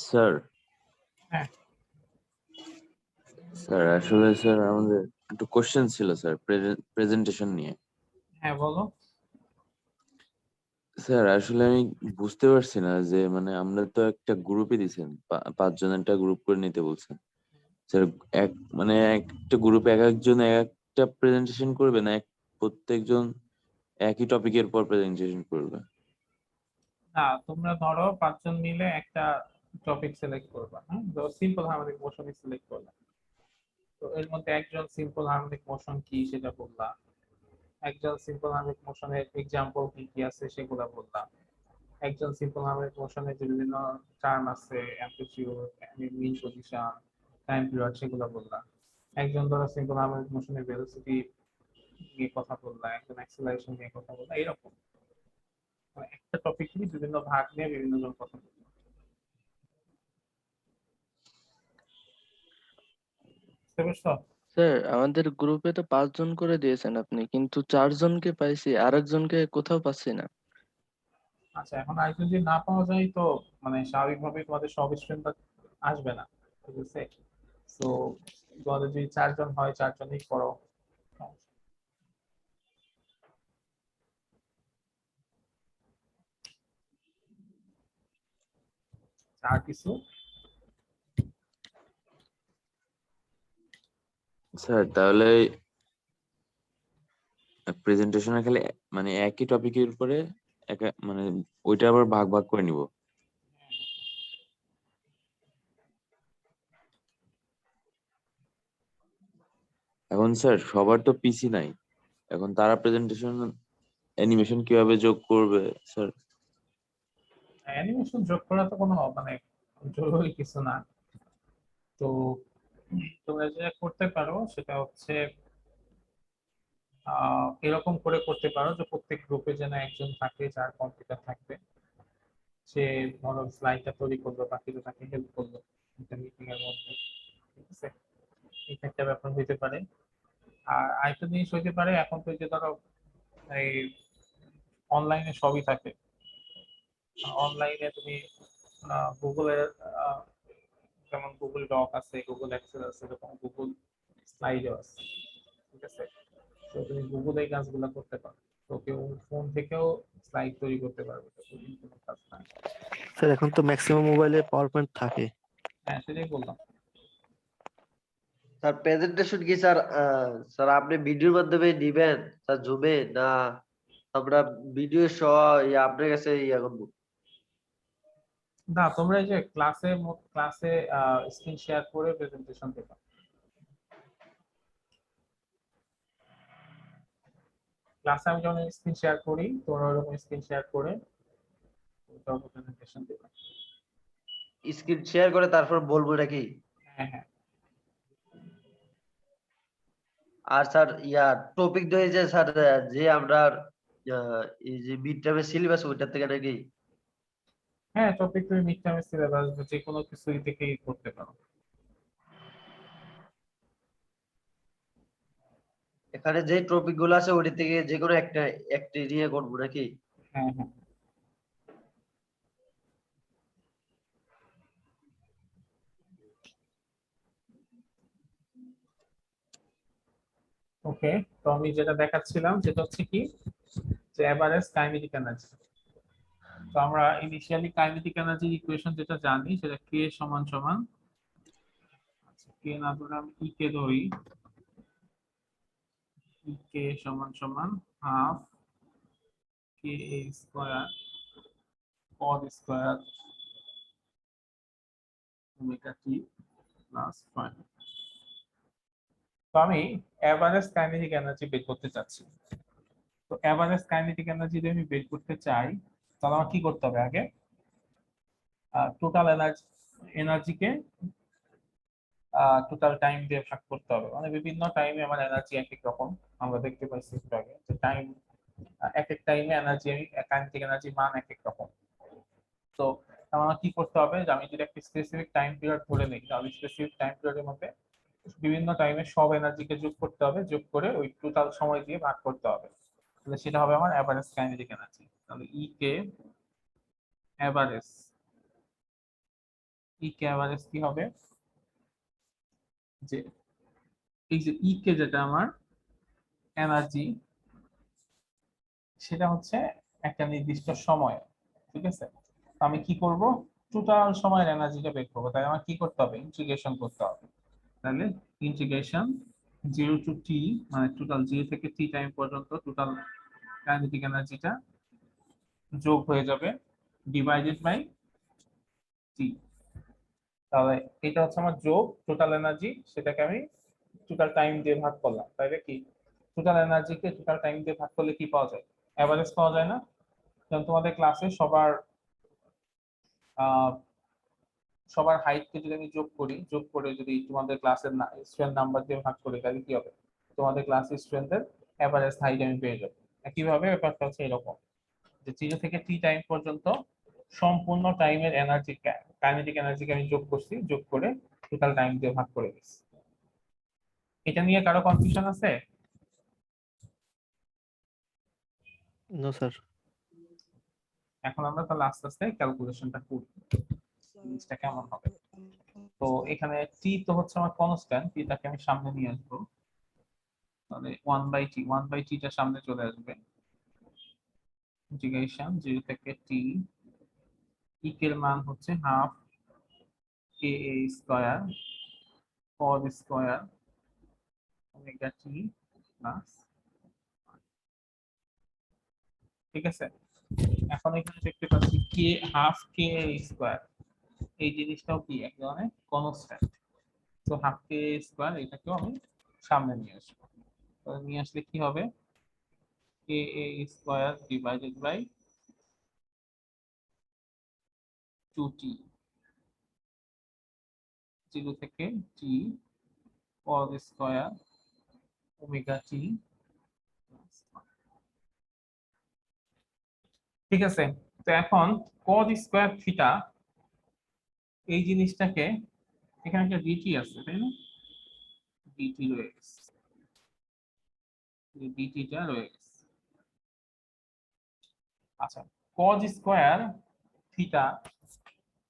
S3: স্যার
S1: হ্যাঁ।
S3: স্যার আসলে স্যার আমাদের একটু কোশ্চেন ছিল স্যার প্রেজেন্টেশন নিয়ে।
S1: হ্যাঁ বলো।
S3: স্যার আসলে আমি বুঝতে পারছি না যে মানে আমরা তো একটা গ্রুপে দিছেন 5 জন একটা গ্রুপ করে নিতে বলছেন স্যার। মানে একটা গ্রুপে এক একজন এক একটা প্রেজেন্টেশন করবে না প্রত্যেকজন একই টপিকের পর প্রেজেন্টেশন করবে?
S1: না, তোমরা ধরো 5 জন মিলে একটা টপিক সিলেক্ট করবা। হ্যাঁ, ধরো সিম্পল হারমোনিক মোশন সিলেক্ট করলা। তো এর মধ্যে একজন সিম্পল হারমোনিক মোশন কি সেটা বললা, একজন সিম্পল হারমোনিক মোশনের এক্সাম্পল কি কি আছে সেগুলা বললা, একজন সিম্পল হারমোনিক মোশনের যে বিভিন্ন টার্ম আছে, অ্যামপ্লিটিউড, মিন পজিশন, টাইম পিরিয়ড, সেগুলো বললা। একজন ধরো সিম্পল হারমোনিক মোশনের ভেলোসিটি নিয়ে কথা বললা, একজন অ্যাক্সেলারেশন নিয়ে কথা বললা, এরকম মানে একটা টপিক নিয়ে বিভিন্ন ভাগ নিয়ে বিভিন্ন জন কথা বললা। বুঝতে পারছো?
S2: স্যার আমাদের গ্রুপে তো 5 জন করে দিয়েছেন আপনি, কিন্তু 4 জনকে পাইছি, আরেকজনকে কোথাও পাচ্ছি না।
S1: আচ্ছা, এখন আরেকজন যদি না পাওয়া যায় তো মানে স্বাভাবিকভাবেই তোমাদের সব স্টুডেন্ট আসবে না, ঠিক আছে? তো তোমাদের যদি 4 জন হয় 4জনই করো। আর কিছু?
S3: স্যার তাহলে প্রেজেন্টেশনে খালি মানে একই টপিকের উপরে মানে ওইটা আবার ভাগ ভাগ করে নিব? এখন স্যার সবার তো পিসি নাই, এখন তারা প্রেজেন্টেশন অ্যানিমেশন কিভাবে যোগ করবে স্যার?
S1: অ্যানিমেশন যোগ করা তো কোনো মানে জরুরি কিছু না। তো তোমরা যেটা করতে পারো সেটা হচ্ছে এরকম করে করতে পারো যে প্রত্যেক গ্রুপে যেন একজন থাকে যার কম্পিউটার থাকবে, সে ধরো স্লাইডটা তৈরি করলো, বাকিটা তাকে হেল্প করলো একটা মিটিং এর মধ্যে, ঠিক আছে? এটা একটা ব্যাপার হইতে পারে। আর আরেকটা জিনিস হইতে পারে, এখন তো এই যে ধরো এই অনলাইনে সবই থাকে। অনলাইনে তুমি গুগলের যেমন গুগল ডক আছে, গুগল এক্সেল আছে, এরকম গুগল স্লাইডও আছে, ঠিক আছে? তো তুমি গুগলে এই কাজগুলো করতে পারো। তো কেউ ফোন থেকেও স্লাইড তৈরি করতে পারবে, তো কঠিন কোনো কাজ না।
S2: স্যার এখন তো ম্যাক্সিমাম মোবাইলে পাওয়ার পয়েন্ট থাকে।
S1: হ্যাঁ, সেটাই বললাম।
S5: স্যার প্রেজেন্টেশন কি স্যার স্যার আপনি ভিডিওর মাধ্যমে দিবেন স্যার জুমে, না আমরা ভিডিও সহ আপনার কাছে ইয়া করবো?
S1: না, তোমরা এই যে ক্লাসে স্ক্রিন শেয়ার করে প্রেজেন্টেশন দেবা। ক্লাসে আমি যখন স্ক্রিন শেয়ার করি তোমরা ওরকম স্ক্রিন শেয়ার করে প্রেজেন্টেশন দেবা।
S5: স্ক্রিন শেয়ার করে তারপর বলবো নাকি?
S1: হ্যাঁ হ্যাঁ।
S5: আর স্যার টপিক ধরে যে স্যার যে আমরা এই যে মিড টার্মের সিলেবাস ওইটা থেকে নাকি?
S1: হ্যাঁ, টপিক তুমি মিড টার্মের সিলেবাস যে কোনো কিছুই থেকেই করতে পারো।
S5: এখানে যে টপিক গুলো আছে ওইটা থেকে যে কোনো একটা একটি নিয়ে করবো নাকি?
S1: হ্যাঁ হ্যাঁ। ওকে, তো আমি যেটা দেখাচ্ছিলাম সেটা হচ্ছে কি, যে এভারেজ কাইনেটিক এনার্জি। তো আমরা ইনিশিয়ালি কাইনেটিক এনার্জির ইকুয়েশন যেটা জানি সেটা কে সমান সমান, আচ্ছা কে না ধরে আমি ই কে ধরি, ই কে সমান সমান half K A square cause square omega t plus 5। তো আমি এভারেজ কাইনেটিক এনার্জি বের করতে চাচ্ছি। তো এভারেজ কাইনেটিক এনার্জি যদি আমি বের করতে চাই তাহলে আমার কি করতে হবে? আগে টোটাল এনার্জিকে টোটাল টাইম দিয়ে ভাগ করতে হবে, মানে বিভিন্ন টাইমে আমার এনার্জি এক এক রকম। আমরা দেখতে পাইছি একটু আগে যে টাইম এক এক টাইমে এনার্জি, কাইনেটিক এনার্জি মান এক এক রকম। তো আমার কি করতে হবে, যে আমি যদি একটা স্পেসিফিক টাইম পিরিয়ড ধরে নিই তাহলে স্পেসিফিক টাইম পিরিয়ডের মধ্যে বিভিন্ন টাইমে সব এনার্জিকে যোগ করতে হবে, যোগ করে ওই টোটাল সময় দিয়ে ভাগ করতে হবে, তাহলে সেটা হবে আমার এভারেজ কাইনেটিক এনার্জি। তাহলে ই কে এভারেজ ই কে এভারেজ কি হবে, যে এই যে ই কে যেটা আমার এনার্জি, সেটা হচ্ছে একটা নির্দিষ্ট সময়, ঠিক আছে। তো আমি কি করব, টোটাল সময়ের এনার্জিটা বের করবো, তাই আমার কি করতে হবে, ইন্টিগ্রেশন করতে হবে। তাহলে ইন্টিগ্রেশন 0 টু টি, মানে টোটাল 0 থেকে টি টাইম পর্যন্ত টোটাল কাইনেটিক এনার্জিটা যোগ হয়ে যাবে ডিভাইডেড বাই টি। তাহলে এটা হচ্ছে আমার যোগ টোটাল এনার্জি, সেটাকে আমি টোটাল টাইম দিয়ে ভাগ করলাম, তাইলে কি টোটাল এনার্জিকে টোটাল টাইম দিয়ে ভাগ করলে কি পাওয়া যায়, এভারেজ পাওয়া যায় না। যেমন তোমাদের ক্লাসে সবার হাইটকে যদি আমি যোগ করি, যোগ করে যদি তোমাদের ক্লাসের স্টুডেন্ট নাম্বার দিয়ে ভাগ করি, তাহলে কি হবে, তোমাদের ক্লাসের স্টুডেন্টদের এভারেজ হাইট আমি পেয়ে যাবো। একইভাবে ব্যাপারটা হচ্ছে এরকম, যে 0 থেকে টি টাইম পর্যন্ত সম্পূর্ণ টাইমের এনার্জি, কাইনেটিক এনার্জিকে আমি যোগ করছি, যোগ করে টোটাল টাইম দিয়ে ভাগ করে দিচ্ছি। এটা নিয়ে কারো কনফিউশন আছে?
S2: No sir.
S1: এখন আমরা তাহলে আস্তে আস্তে ক্যালকুলেশনটা করি, জিনিসটা কেমন হবে। তো এখানে টি তো হচ্ছে আমার কনস্ট্যান্ট, টিটাকে আমি সামনে নিয়ে আসবো, তাহলে 1/t টা সামনে চলে আসবে, ইন্টিগ্রেশন 0 থেকে টি, ই এর মান হচ্ছে half K A square cause square omega t plus, ঠিক আছে। এখন এখানে দেখতে পাচ্ছি কে হাফ কে এ স্কয়ার, এই জিনিসটাও কি এক ধরনের কনস্ট্যান্ট। তো হাফ কে এ স্কয়ার এটাকেও আমি সামনে নিয়ে আসবো, তো নিয়ে আসলে কি হবে, কে A square divided by 2t, 0 থেকে টি কজ স্কয়ার ওমেগা টি, ঠিক আছে। তো এখন কজ স্কয়ার থিটা, এই জিনিসটাকে, এখানে একটা ডিটি আছে তাই না, ডিটি রয়ে গেছে, ডিটিটা রয়ে গেছে। আচ্ছা, কজ স্কয়ার থিটা,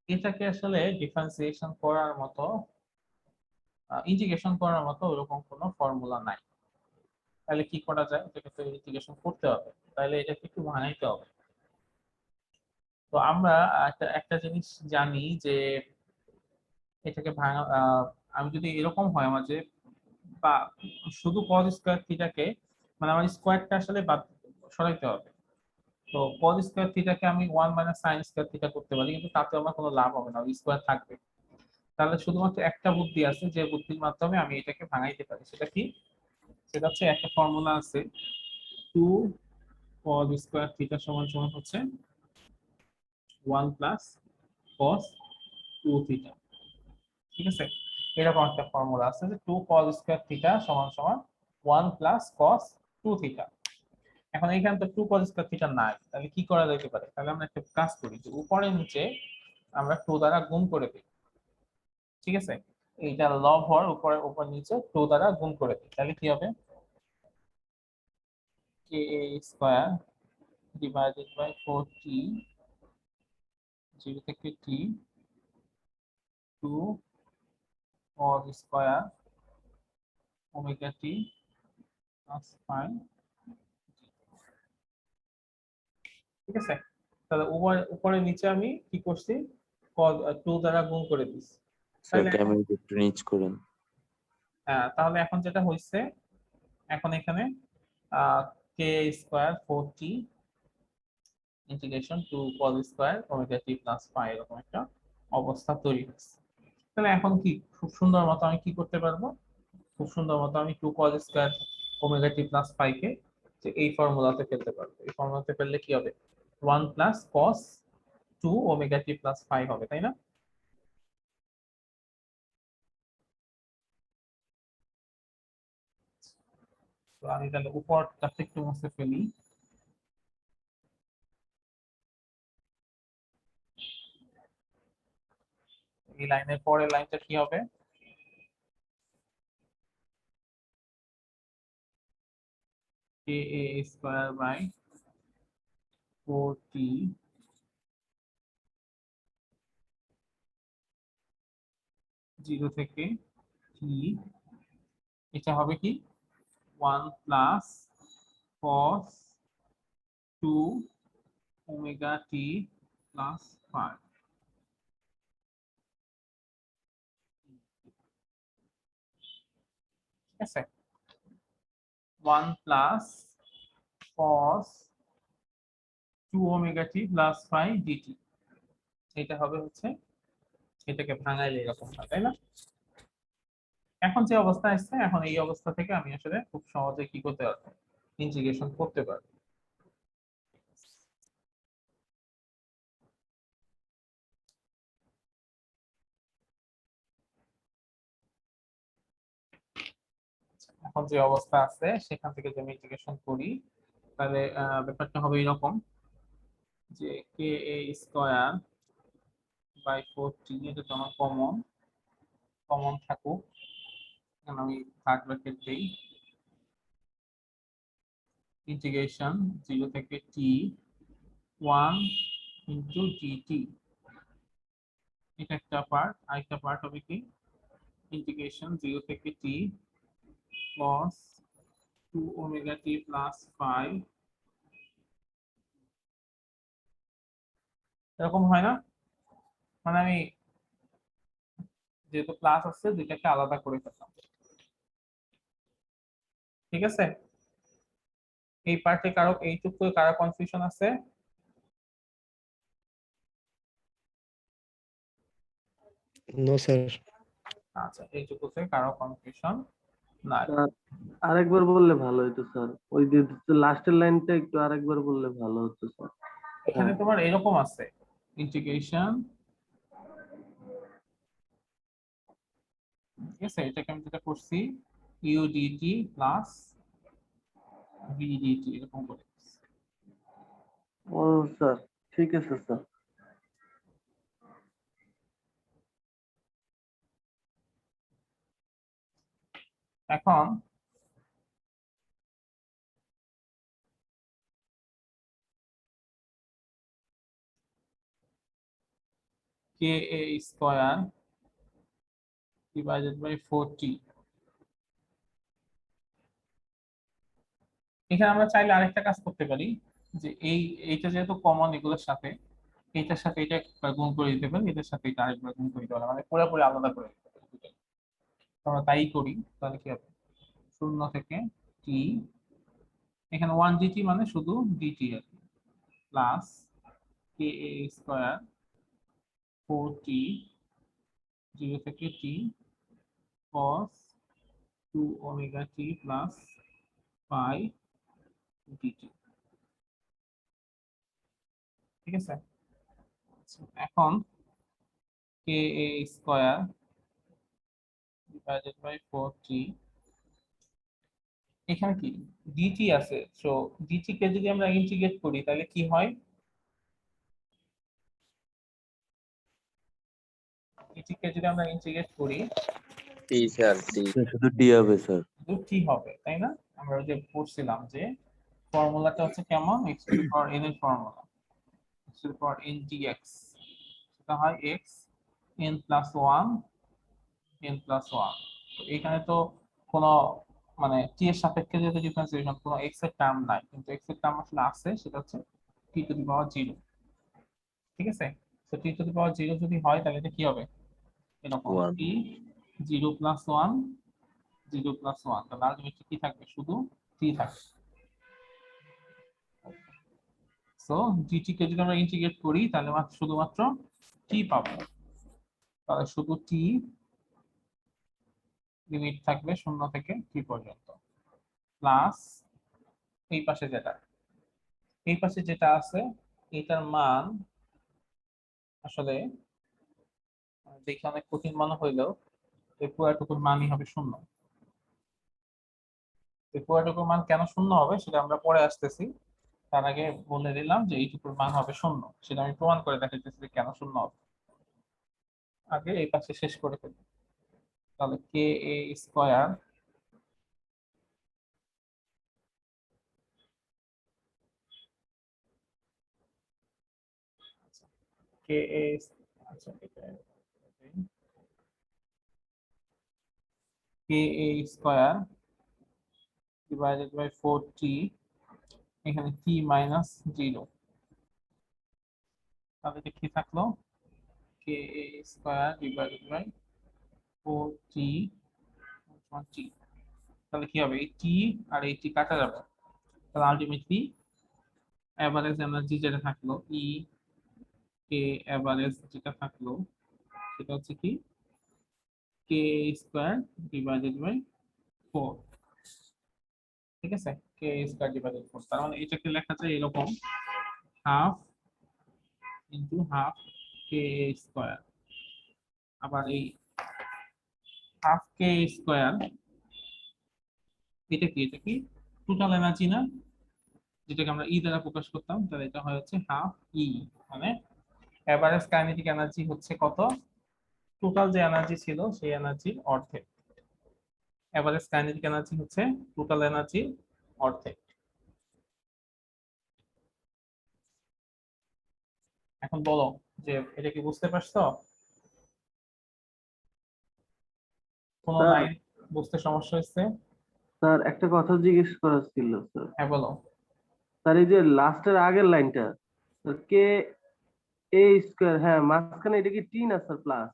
S1: এটাকে আসলে ডিফারেন্সিয়েশন করার মতো, ইন্টিগ্রেশন করার মতো ওরকম কোনো ফর্মুলা নাই। তাহলে কি করা যায়, এটাকে তো ইন্টিগ্রেশন করতে হবে, তাহলে এটাকে একটু ভাঙাইতে হবে। তো আমরা একটা একটা জিনিস জানি যে এটাকে ভাঙা, আমি যদি এরকম হয় আমার যে, বা শুধু কজ স্কয়ার থিটাকে, মানে আমার স্কয়ারটা আসলে বাদ সরাইতে হবে। তো কজ স্কয়ার থিটাকে আমি 1 মাইনাস সাইন স্কয়ার থিটা করতে পারি, কিন্তু তাতে আমার কোনো লাভ হবে না, ওই স্কয়ার থাকবে। তাহলে শুধুমাত্র একটা বুদ্ধি আছে, যে বুদ্ধির মাধ্যমে আমি এটাকে ভাঙাইতে পারি, সেটা কি, সেটা হচ্ছে একটা ফর্মুলা আছে, 2 কজ স্কয়ার থিটা সমান সমান হচ্ছে 1 প্লাস কস 2 থিটা, ঠিক আছে। এরকম একটা ফর্মুলা আছে যে 2 cos স্কয়ার থিটা সমান সমান 1 প্লাস cos 2 থিটা। এখন এখানে তো 2 cos স্কয়ার থিটা নাই, তাহলে কি করা যেতে পারে, তাহলে আমরা একটা কাজ করি, যে উপরে নিচে আমরা 2 দ্বারা গুণ করে দিই, ঠিক আছে। এইটা লব হওয়ার উপরে উপর নিচে 2 দ্বারা গুণ করে দিই, তাহলে কি হবে, কে স্কয়ার ডিভাইডেড বাই 4t 0 থেকে t 2 cos square omega t plus 5, ঠিক আছে। তাহলে উপরে নিচে আমি কি করছি, 2 দ্বারা গুণ করে দিচ্ছি,
S3: স্যার
S1: তাহলে
S3: ক্যামেরাটা একটু নিচ করেন।
S1: তাহলে এখন যেটা হয়েছে, এখন এখানে k square 4t integration 2 cos square omega t plus 5 এরকম একটা অবস্থা তৈরি হয়েছে। তাহলে এখন কি খুব সুন্দর মতো আমি কি করতে পারবো, খুব সুন্দর মতো আমি 2 cos square omega t plus 5 কে যে এই ফর্মুলাতে ফেলতে পারবো, এই ফর্মুলাতে ফেললে কি হবে, 1 plus cos 2 omega t plus 5 হবে, তাই না। তো আমি তাহলে উপরটা একটু মুছে ফেলি, এই লাইনের পরের লাইনটা কি হবে, কে এ স্কয়ার বাই 4t 0 থেকে t, এটা হবে কি 1 প্লাস cos 2 ওমেগা t প্লাস 5। ঠিক আছে, 1 প্লাস cos 2 ওমেগা t প্লাস 5 dt, এটা হবে হচ্ছে এটাকে ভাঙাইলে এরকম হয়, তাই না? এখন যে অবস্থা আসছে, এখন এই অবস্থা থেকে আমি আসলে খুব সহজে কি করতে পারবো, ইন্টিগ্রেশন করতে পারবো। এখন যে অবস্থা আছে সেখান থেকে যদি আমি ইন্টিগ্রেশন করি, তাহলে ব্যাপারটা হবে এরকম যে কে এ স্কয়ার বাই 4t, এটা তো আমার কমন থাকুক, এখন আমি থার্ড ব্র্যাকেট দেই, ইন্টিগ্রেশন 0 থেকে t 1 ইনটু dt, এটা একটা পার্ট। আরেকটা পার্ট হবে কি ইন্টিগ্রেশন 0 থেকে t cos 2 ওমেগা t প্লাস 5, এরকম হয় না? মানে আমি যেহেতু প্লাস আছে দুইটাকে আলাদা করে ফেললাম। ঠিক আছে, এই পার্টে কারো এইটুকু কারো কনফিউশন আছে?
S2: No sir.
S1: আচ্ছা, এইটুকুতে কারো কনফিউশন নাই।
S7: স্যার আরেকবার বললে ভালো হতো স্যার, ওই যে লাস্টের লাইনটা একটু আরেকবার বললে ভালো হতো স্যার।
S1: এখানে তোমার এরকম আছে ইন্টিগ্রেশন, ঠিক আছে, এটাকে আমি যেটা করছি U DT plus V DT এরকম করে।
S7: ও স্যার, ঠিক আছে স্যার।
S1: এখন K A square divided by 4t, এখানে আমরা চাইলে আরেকটা কাজ করতে পারি যে এইটা যেহেতু কমন এগুলোর সাথে, এইটার সাথে এটা একবার গুণ করে দিতে পারি, এটার সাথে এটা আরেকবার গুণ করে দিতে পারি, মানে পুরোপুরি আলাদা করে দিতে পারি দুটোকে। তো আমরা তাই করি, তাহলে কি হবে 0 থেকে t, এখানে 1 dt মানে শুধু dt আর কি, plus K A square 4t 0 থেকে t cos 2 ওমেগা t প্লাস 5 dt। ঠিক আছে, এখন K A square divided by 4t, এখানে কি dt আছে, সো dt কে যদি আমরা ইন্টিগ্রেট করি তাহলে কি হয়, dt কে যদি আমরা ইন্টিগ্রেট করি
S3: টি স্যার, টি শুধু টি হবে স্যার।
S1: শুধু t হবে, তাই না? আমরা যে পড়ছিলাম যে ফর্মুলাটা হচ্ছে কেমন, x to the power n এর formula, x to the power n dx, সেটা হয় x n plus 1 n plus 1। তো এখানে তো কোনো মানে t এর সাপেক্ষে যেহেতু ডিফারেন্সিয়েশন, কোনো x এর টার্ম নাই, কিন্তু x এর টার্ম আসলে আছে, সেটা হচ্ছে t টু দি পাওয়ার 0। ঠিক আছে, তো t টু দি পাওয়ার 0 যদি হয় তাহলে এটা কি হবে এরকম
S3: ওয়ান।
S1: t 0 প্লাস 1 0 প্লাস 1, তাহলে আলটিমেটলি কি থাকবে, শুধু t থাকবে। সো dt কে যদি আমরা ইন্টিগ্রেট করি তাহলে শুধুমাত্র t পাবো, তাহলে শুধু t লিমিট থাকবে 0 থেকে t পর্যন্ত, প্লাস এই পাশে যেটা আছে এটার মান আসলে দেখে অনেক কঠিন মনে হইলেও এই পুরাটুকুর মানই হবে 0। এই পুরাটুকুর মান কেন 0 হবে সেটা আমরা পরে আসতেছি, তার আগে বলে দিলাম যে এইটুকুর মান হবে 0, সেটা আমি প্রমাণ করে দেখাইতেছি যে কেন 0 হবে। আগে এই পাশে শেষ করে ফেলি, তাহলে কে এ স্কয়ার কে এ, আচ্ছা এটা k A square divided by 4t, এখানে t মাইনাস 0, তাহলে এটা কি থাকলো k A square divided by 4t t, তাহলে কি হবে এই t আর এই t কাটা যাবে, তাহলে আলটিমেটলি এভারেজ এনার্জি যেটা থাকলো ই কে এভারেজ যেটা থাকলো সেটা হচ্ছে কি কে স্কোয়ার ডিভাইডেড বাই 4, ঠিক আছে, কে স্কোয়ার ডিভাইডেড 4, তার মানে এটাকে লেখা যায় এরকম হাফ ইন্টু হাফ কে স্কোয়ার। আবার এই হাফ কে স্কোয়ার এটা কি টোটাল এনার্জি না, যেটাকে আমরা ই দ্বারা প্রকাশ করতাম, তাহলে এটা হয় হচ্ছে হাফ ই, মানে এভারেজ কাইনেটিক এনার্জি হচ্ছে কত, টোটাল যে এনার্জি ছিল সেই এনার্জির অর্ধেক। এভারেজ কাইনেটিক এনার্জি হচ্ছে টোটাল এনার্জির অর্ধেক। এখন বলো যে এটা কি বুঝতে পারছো, কোন
S7: স্যার
S1: লাইন বুঝতে সমস্যা হচ্ছে?
S7: স্যার একটা কথা জিজ্ঞেস করার ছিল স্যার।
S1: হ্যাঁ বলো।
S7: স্যার এই যে লাস্টের আগের লাইনটা কে এ স্কোয়ার, হ্যাঁ মাঝখানে এটা কি টি না স্যার প্লাস?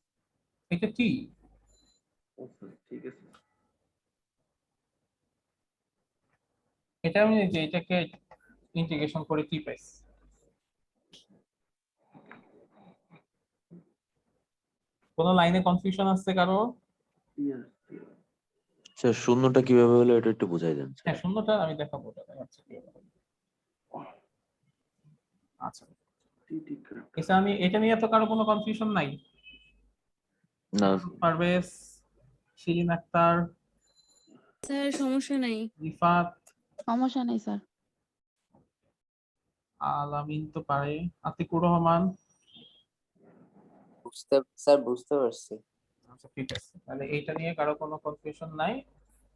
S1: এটা কি
S7: ঠিক আছে।
S1: এটা আমি যে এটাকে ইন্টিগ্রেশন করে কি পাইছি, কোন লাইনে কনফিউশন আসছে কারো?
S7: Yes, yes.
S3: স্যার শূন্যটা কিভাবে হলো এটা একটু বুঝাই দেন
S1: হ্যাঁ
S3: স্যার।
S1: শূন্যটা আমি দেখাবো, ওটা দেখাচ্ছি কিভাবে হবে। আচ্ছা
S7: ঠিক আছে।
S1: এটা আমি এটা নিয়ে তো কারো কোনো কনফিউশন নাই?
S3: না
S1: পারভেজ, শিরিন আক্তার,
S8: স্যার সমস্যা নাই,
S1: রিফাত,
S8: সমস্যা নাই স্যার।
S1: আলামিন তো পারে, আতিকুর রহমান।
S9: বুঝতে পারছি।
S1: আচ্ছা ঠিক আছে, তাহলে এইটা নিয়ে কারো কোনো কনফিউশন নাই,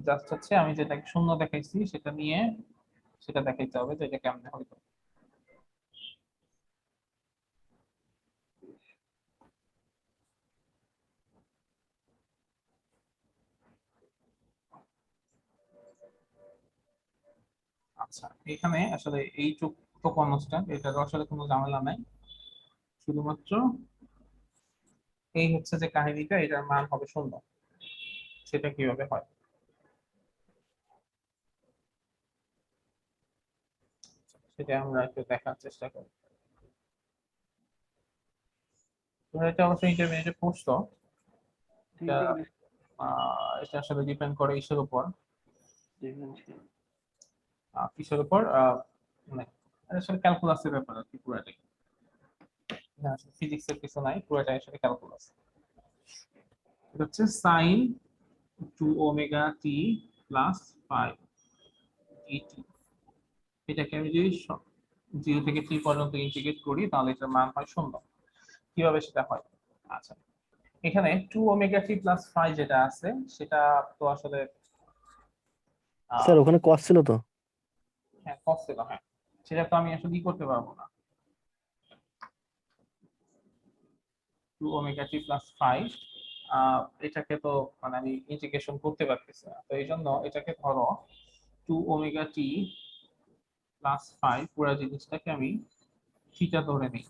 S1: জাস্ট হচ্ছে আমি যেটাকে শূন্য দেখাইছি সেটা নিয়ে সেটা দেখাইতে হবে যে এটা কেমনে হইতো। আচ্ছা এখানে আসলে এইটুক তো কনস্ট্যান্ট, এটার আসলে কোনো ঝামেলা নাই, শুধুমাত্র এই হচ্ছে যে কাহিনীটা, এটার মান হবে শূন্য, সেটা কিভাবে হয় সেটা আমরা একটু দেখার চেষ্টা করি। তোমরা এটা অবশ্যই ইন্টারমিডিয়েটে পড়ছো, এটা এটা আসলে ডিপেন্ড করে ইসের উপর, কিসের উপর মানে এটা আসলে ক্যালকুলাসের ব্যাপার আর কি, পুরাটাই ফিজিক্সের কিছু নাই, পুরোটাই আসলে ক্যালকুলাস। এটা হচ্ছে সাইন 2 ওমেগা টি প্লাস 5 ইটি, এটাকে আমি যদি 0 থেকে t পর্যন্ত ইন্টিগ্রেট করি তাহলে এটার মান হয় শূন্য। কিভাবে সেটা হয়? আচ্ছা এখানে 2 ওমেগা টি প্লাস 5 যেটা আছে সেটা তো আসলে
S2: স্যার ওখানে কস ছিল তো?
S1: হ্যাঁ cos ছিল, হ্যাঁ সেটা তো আমি আসলে কি করতে পারবো না, 2 ওমেগা টি প্লাস 5 এটাকে তো মানে আমি ইন্টিগ্রেশন করতে পারতেছি না, তো এই জন্য এটাকে ধরো 2 ওমেগা টি প্লাস 5 পুরো জিনিসটাকে আমি থিটা ধরে নিই,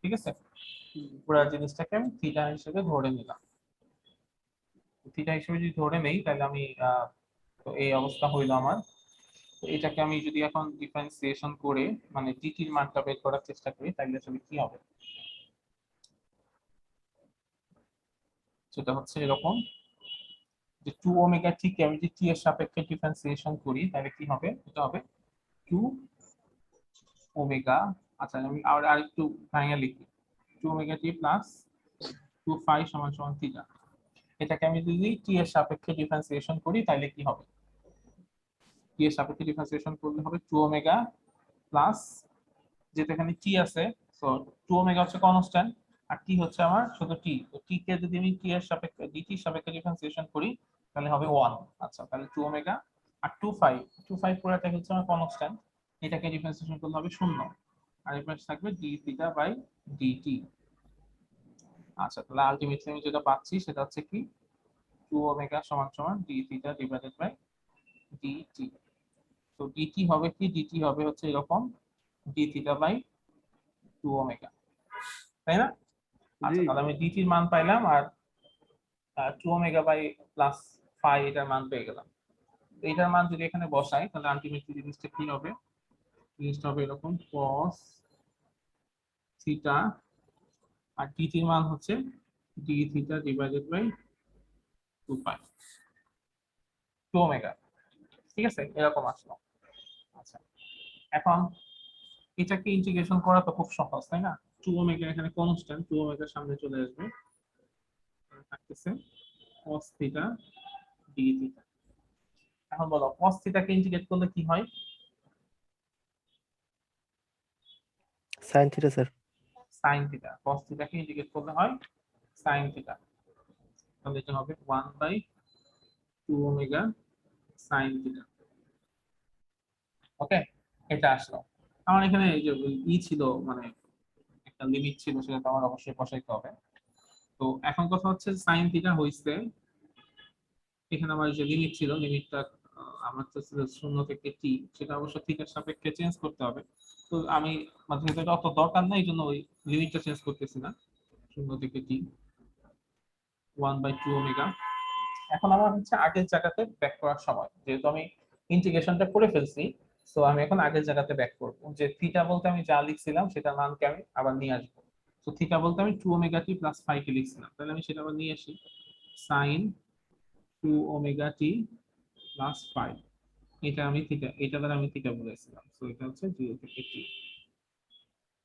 S1: ঠিক আছে, পুরো জিনিসটাকে আমি থিটা হিসেবে ধরে নিলাম। থিটা হিসেবে যদি ধরে নেই তাহলে আমি তো এই অবস্থা হইলো আমার। তো এটাকে আমি যদি এখন ডিফারেন্সিয়েশন করে মানে ডিটির মানটা বের করার চেষ্টা করি তাহলে আসলে কি হবে, সেটা হচ্ছে এরকম যে 2 ওমেগা টি কে আমি যদি টি এর সাপেক্ষে ডিফারেন্সিয়েশন করি তাহলে কি হবে, এটা হবে 2 ওমেগা, আচ্ছা আমি আরেকটু ভাঙা লিখি, 2 ওমেগা টি প্লাস 2 ফাই সমান সমান থিটা, এটাকে আমি যদি টি এর সাপেক্ষে ডিফারেন্সিয়েশন করি তাহলে কি হবে, টি এর সাপেক্ষে ডিফারেন্সিয়েশন করলে হবে 2 ওমেগা প্লাস, যেটা এখানে টি আছে, সো 2 ওমেগা হচ্ছে কনস্ট্যান্ট আর টি হচ্ছে আমার শুধু টি, তো টি কে যদি আমি টি এর সাপেক্ষে ডিটি এর সাপেক্ষে ডিফারেন্সিয়েশন করি তাহলে হবে 1, আচ্ছা তাহলে 2 ওমেগা আর 2 ফাই পুরোটা হচ্ছে আমার কনস্ট্যান্ট, এটাকে ডিফারেন্সিয়েশন করলে হবে 0 আর এর পাশে থাকবে ডি থিটা বাই ডিটি। আচ্ছা তাহলে আলটিমেটলি আমি যেটা পাচ্ছি সেটা হচ্ছে কি 2 ওমেগা সমান সমান d theta divided by dt। তো dt হবে কি, dt হবে হচ্ছে এরকম d থিটা বাই 2 ওমেগা, তাই না? আচ্ছা,
S7: জি
S1: তাহলে আমি dt এর মান পাইলাম আর 2 ওমেগা বাই প্লাস ফাই এটার মান পেয়ে গেলাম। তো এটার মান যদি এখানে বসাই তাহলে আলটিমেটলি জিনিসটা কি হবে, জিনিসটা হবে এরকম cos থিটা আর dt এর মান হচ্ছে d theta divided by 2 pi 2 omega. ঠিক আছে, এরকম আসলো। আচ্ছা, এখন এটাকে ইন্টিগ্রেশন করা তো খুব সহজ, তাই না? 2 ওমেগা এখানে কনস্ট্যান্ট, 2 ওমেগার সামনে চলে আসবে, থাকতেছে cos থিটা d থিটা। এখন বলো cos থিটাকে ইন্টিগ্রেট করলে কি হয়?
S2: Sine theta sir.
S1: sin theta. cos থিটাকে ইন্টিগ্রেট করলে হয় sin থিটা। তাহলে এটা হবে 1/2 ওমেগা sin থিটা। ওকে, এটা আসলো। আমার এখানে এই যে ছিল, মানে একটা লিমিট ছিল, সেটা তো আমার অবশ্যই বসাইতে হবে। তো এখন কথা হচ্ছে sin থিটা হইছে, এখানে আমার যে লিমিট ছিল, লিমিটটা আমার তো ছিল 0 থেকে t, সেটা অবশ্য থিটার সাপেক্ষে চেঞ্জ করতে হবে। তো আমি মানে এটা অত দরকার নাই, এই জন্য ওই লিমিটটা চেঞ্জ করতেছি না, 0 থেকে t 1/2 ওমেগা। এখন আমার হচ্ছে আগের জায়গাতে ব্যাক করার সময়, যেহেতু আমি ইন্টিগ্রেশনটা করে ফেলছি, সো আমি এখন আগের জায়গাতে ব্যাক করব। যে থিটা বলতে আমি যা লিখছিলাম সেটার মানকে আমি আবার নিয়ে আসবো। তো থিটা বলতে আমি 2 ওমেগা টি প্লাস 5 কে লিখছিলাম, তাহলে আমি সেটা আবার নিয়ে আসি, sin 2 ওমেগা টি প্লাস 5। এটা আমি থিটা, এটা দ্বারা আমি থিটা বলেছিলাম, সো এটা হচ্ছে 0 থেকে t।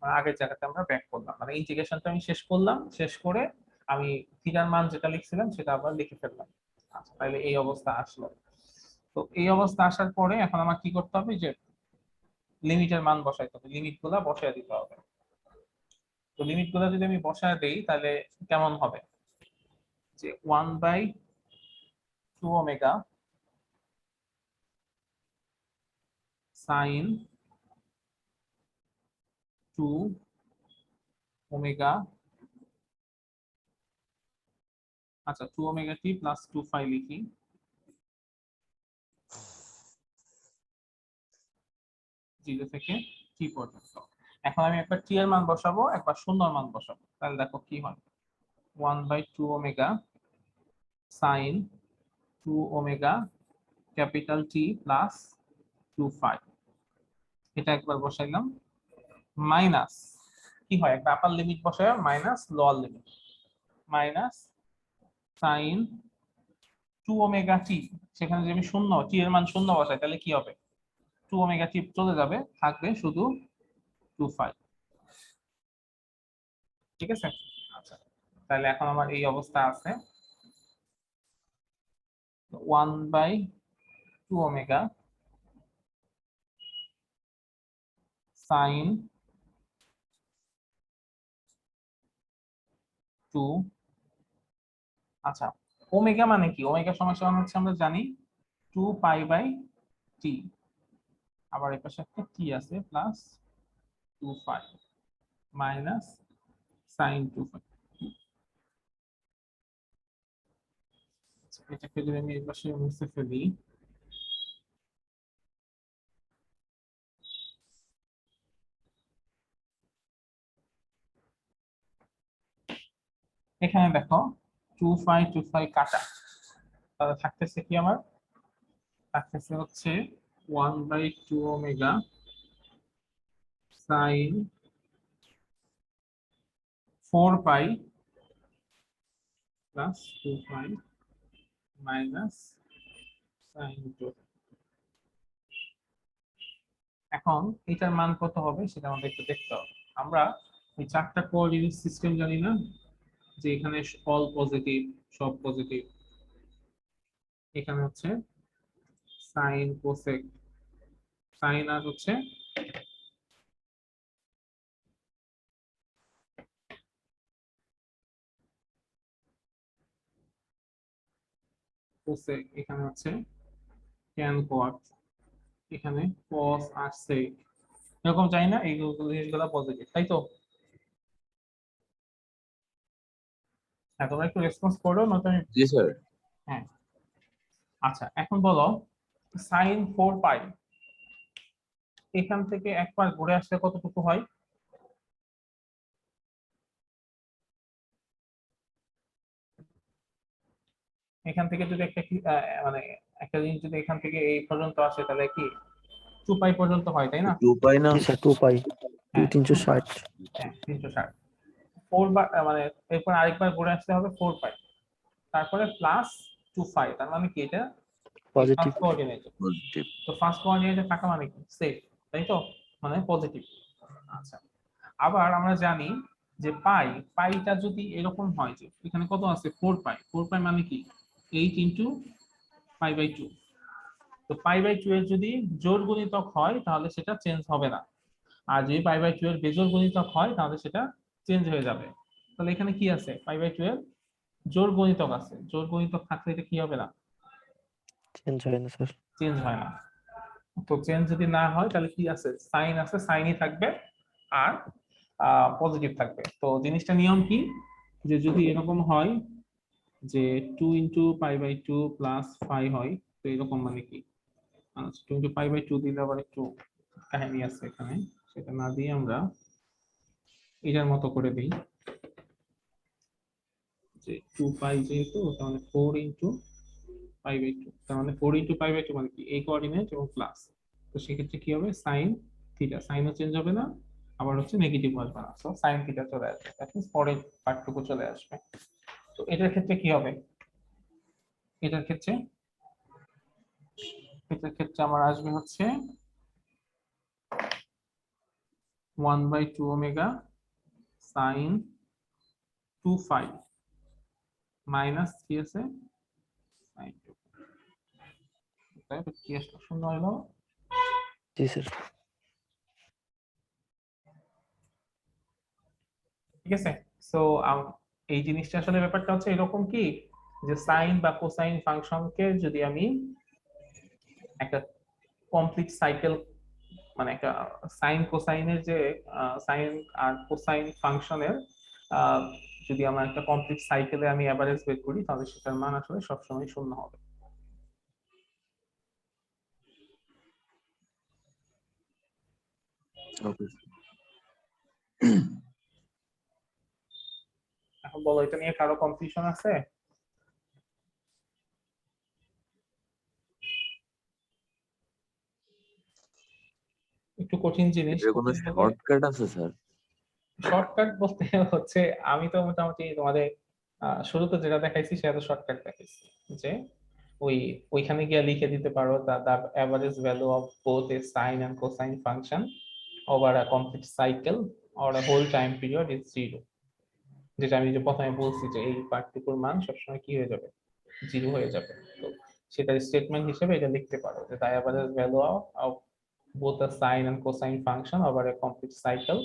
S1: আগের জায়গাতে আমরা ব্যাক করলাম, মানে ইন্টিগ্রেশনটা আমি শেষ করলাম, শেষ করে আমি থিটার মান যেটা লিখছিলাম সেটা আবার লিখে ফেললাম। আচ্ছা, তাহলে এই অবস্থা আসলো। তো এই অবস্থা আসার পরে এখন আমার কি করতে হবে, যে লিমিটের মান বসাইতে হবে, লিমিট গুলা বসায় দিতে হবে। তো লিমিট গুলা যদি আমি বসায় দেই তাহলে কেমন হবে, যে 1/2 ওমেগা sin 2 ওমেগা, আচ্ছা 2 ওমেগা টি প্লাস 2 ফাই লিখি, 0 থেকে t পর্যন্ত। এখন আমি একবার t এর মান বসাবো, একবার শূন্যর মান বসাবো, তাহলে দেখো কি হয়, 1/2 omega sin 2 omega capital T plus 2 phi. এটা একবার বসাইলাম, মাইনাস কি হয়, একটা আপার লিমিট বসায় minus lower limit, minus sin 2 ওমেগা t, সেখানে যদি আমি শূন্য t এর মান শূন্য বসাই তাহলে কি হবে, 2 ওমেগা t চলে যাবে, থাকবে শুধু 2 ফাই। ঠিক আছে, আচ্ছা তাহলে এখন আমার এই অবস্থা আছে, 1/2 ওমেগা sin 2, আচ্ছা ওমেগা মানে কি, ওমেগা সমান সমান হচ্ছে আমরা জানি 2 পাই বাই t, আবার এই পাশে একটা t আছে, plus 2 phi minus sin 2 phi. এটাকে যদি আমি এই পাশে মুছে ফেলি, এখানে দেখো 2 ফাই কাটা, তাহলে থাকতেছে কি, আমার থাকতেছে হচ্ছে 1/2 omega sin 4 pi plus 2 phi minus sin 2। এখন এটার মান কত হবে সেটা আমাদের একটু দেখতে হবে। আমরা এই চারটা কোঅর্ডিনেট সিস্টেম জানি না, যে এখানে অল পজিটিভ, সব পজিটিভ, এখানে হচ্ছে সাইন কোসেক, সাইন আর হচ্ছে কোসেক, এখানে হচ্ছে ট্যান কোয়াট, এখানে কস আর সেক, এরকম চাই না, এই জিনিসগুলো পজিটিভ, তাই তো? হ্যাঁ, তোমরা একটু রেসপন্স করো, নয়তো আমি
S3: জি স্যার।
S1: হ্যাঁ, আচ্ছা এখন বলো sin 4 পাই এখান থেকে একবার ঘুরে আসলে কতটুকু হয়? এখান থেকে যদি একটা মানে একটা জিনিস যদি এখান থেকে এই পর্যন্ত আসে তাহলে কি 2 পাই পর্যন্ত হয়, তাই না?
S3: 2 পাই না?
S2: জি স্যার 2 পাই
S1: হ্যাঁ
S2: 360
S1: হ্যাঁ 360 4 বার মানে এরপর আরেকবার ঘুরে আসতে হবে 4 পাই, তারপরে প্লাস 2 পাই, তার মানে কি এটা
S2: পজিটিভ
S1: ফার্স্ট কোঅর্ডিনেট।
S3: পজিটিভ।
S1: তো ফার্স্ট কোঅর্ডিনেটে থাকা মানে কি সেফ, তাই তো, মানে পজিটিভ। আচ্ছা আবার আমরা জানি যে পাইটা যদি এরকম হয় যে এখানে কত আছে 4 পাই মানে কি 8 ইনটু পাই বাই 2। তো পাই বাই 2 এর যদি জোড় গুণিতক হয় তাহলে সেটা চেঞ্জ হবে না, আর যদি পাই বাই 2 এর বেজোড় গুণিতক হয় তাহলে সেটা চেঞ্জ হয়ে যাবে। তাহলে এখানে কি আছে পাই বাই 2 এর জোড় গুণিতক আছে, জোড় গুণিতক থাকলে এটা কি হবে না,
S2: চেঞ্জ হয় না স্যার
S1: চেঞ্জ হয় না। তো চেঞ্জ যদি না হয় তাহলে কি আছে সাইন আছে, সাইনই থাকবে আর পজিটিভ থাকবে। তো জিনিসটা নিয়ম কি যে যদি এরকম হয় যে 2 ইনটু পাই বাই 2 প্লাস 5 হয়, তো এরকম মানে কি 2 ইনটু পাই বাই 2 দিলে আবার একটু কাহিনী আছে এখানে, সেটা না দিয়ে আমরা এটার মতো করে দিই যে 2 পাই যেহেতু তাহলে 4 ইনটু পাই বাই 2, তার মানে 4 ইনটু পাই বাই 2 মানে কি এই কোঅর্ডিনেট এবং প্লাস। তো সেক্ষেত্রে কি হবে সাইন থিটা, সাইনও চেঞ্জ হবে না আবার হচ্ছে নেগেটিভ আসবে না, সো সাইন থিটা চলে আসবে, দ্যাট মিন্স পরের পার্টটুকু চলে আসবে। তো এটার ক্ষেত্রে কি হবে, এটার ক্ষেত্রে আমার আসবে হচ্ছে 1/2 ওমেগা সাইন 2 ফাই মাইনাস কি আছে সাইন 2, তাই তো কি আসলে শূন্য হলো।
S2: জি স্যার
S1: ঠিক আছে, সো এই জিনিসটা আসলে ব্যাপারটা হচ্ছে এরকম কি যে সাইন বা কোসাইন ফাংশনকে যদি আমি একটা কমপ্লিট সাইকেল মানে একটা সাইন কোসাইনের যে সাইন আর কোসাইন ফাংশনের যদি আমরা একটা কমপ্লিট সাইকেলে আমি এভারেজ বের করি তাহলে সেটার মান আসলে সবসময় শূন্য হবে।
S3: ওকে।
S1: এখন বলো এটা নিয়ে কারো কনফিউশন আছে? একটু কঠিন জিনিস,
S3: এর কোনো
S1: কঠিন বলতে
S3: শর্টকাট আছে স্যার?
S1: শর্টকাট বলতে হচ্ছে আমি তো মোটামুটি তোমাদের শুরুতে যেটা দেখাইছি সেটা তো শর্টকাট দেখাইছি যে ওইখানে গিয়ে লিখে দিতে পারো the average value of both a sine and cosine function over a complete cycle or a whole time period is zero, যেটা আমি যে প্রথমে বলছি যে এই পার্টিকুলার মান সবসময় কি হয়ে যাবে জিরো হয়ে যাবে। তো সেটা স্টেটমেন্ট হিসেবে এটা লিখতে পারো যে the average value of both a sine and cosine function over a complete cycle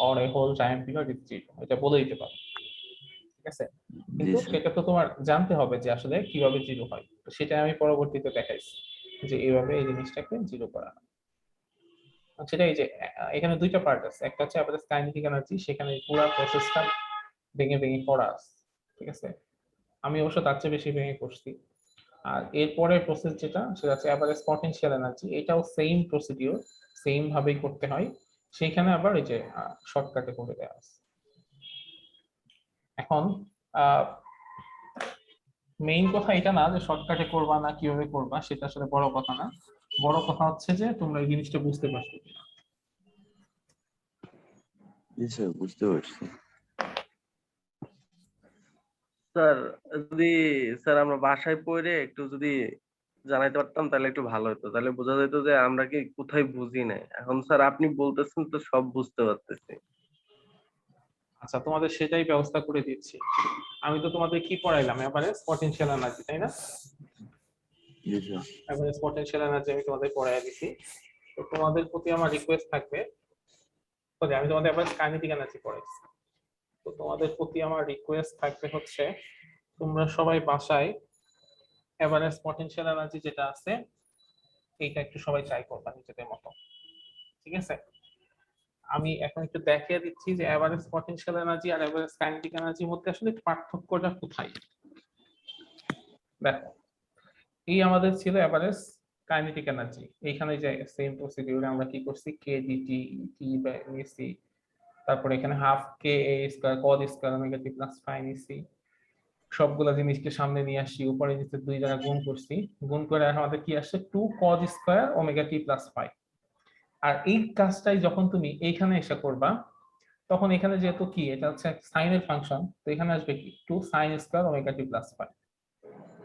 S1: or a whole time period is zero, এটা বলে দিতে পারো। ঠিক আছে,
S3: জি
S1: কিন্তু
S3: স্যার।
S1: সেটা তো তোমার জানতে হবে যে আসলে কিভাবে জিরো হয়, তো সেটা আমি পরবর্তীতে দেখাইছি যে এইভাবে এই জিনিসটাকে জিরো করা হয়। সেটা এই যে এখানে দুইটা পার্ট আছে, একটা হচ্ছে আমাদের কাইনেটিক এনার্জি, সেখানে পুরো প্রসেসটা ভেঙে ভেঙে পড়া আছে। ঠিক আছে, আমি অবশ্য তার চেয়ে বেশি ভেঙে করছি। আর এরপরে প্রসেস যেটা সেটা হচ্ছে এভারেজ পটেনশিয়াল এনার্জি, এটাও সেম প্রসিডিওর, সেম ভাবেই করতে হয়, সেইখানে আবার এই যে শর্টকাটে করে দেওয়া আছে। এখন মেইন কথা এটা না যে শর্টকাটে করবা না কিভাবে করবা, সেটা আসলে বড় কথা না, বড় কথা হচ্ছে যে তোমরা এই জিনিসটা বুঝতে পারছো কিনা।
S3: জি স্যার বুঝতে পারছি।
S7: স্যার যদি স্যার আমরা বাসায় পড়ে একটু যদি জানাইতে পারতাম তাহলে একটু ভালো হতো, তাহলে বোঝা যেত যে আমরা কি কোথায় বুঝি নাই। এখন স্যার আপনি বলতেছেন তো সব বুঝতে পারতেছি।
S1: আচ্ছা তোমাদের সেটাই ব্যবস্থা করে দিচ্ছি। আমি তো তোমাদের কি পড়াইলাম এভারেজ পটেনশিয়াল এনার্জি, তাই না?
S3: জি স্যার।
S1: এভারেজ পটেনশিয়াল এনার্জি আমি তোমাদের পড়াই দিছি। তো তোমাদের প্রতি আমার রিকোয়েস্ট থাকবে, আমি তোমাদের এভারেজ কাইনেটিক এনার্জি পড়াইছি, তো তোমাদের প্রতি আমার রিকোয়েস্ট থাকবে হচ্ছে তোমরা সবাই বাসায় এভারেজ পটেনশিয়াল এনার্জি যেটা আছে এইটা একটু সবাই ট্রাই করবা নিজেদের মতো। ঠিক আছে, আমি এখন একটু দেখিয়ে দিচ্ছি যে এভারেজ পটেনশিয়াল এনার্জি আর এভারেজ কাইনেটিক এনার্জির মধ্যে আসলে পার্থক্যটা কোথায়। দেখো এই আমাদের ছিল এভারেজ কাইনেটিক এনার্জি। এইখানে যে সেম প্রসিডিউরে আমরা কি করছি, কে ডিটি টি বাই নিছি, তারপরে এখানে half K A square cause square omega t plus phi নিছি, সবগুলা জিনিসকে সামনে নিয়ে আসি, উপরে নিচে দুই দ্বারা গুণ করছি, গুণ করে আমাদের কি আসছে 2 cause square omega t plus phi. আর এই কাজটাই যখন তুমি এইখানে এসে করবা, তখন এখানে যেহেতু কি এটা হচ্ছে সাইনের ফাংশন, তো এখানে আসবে কি 2 sine square omega t plus phi.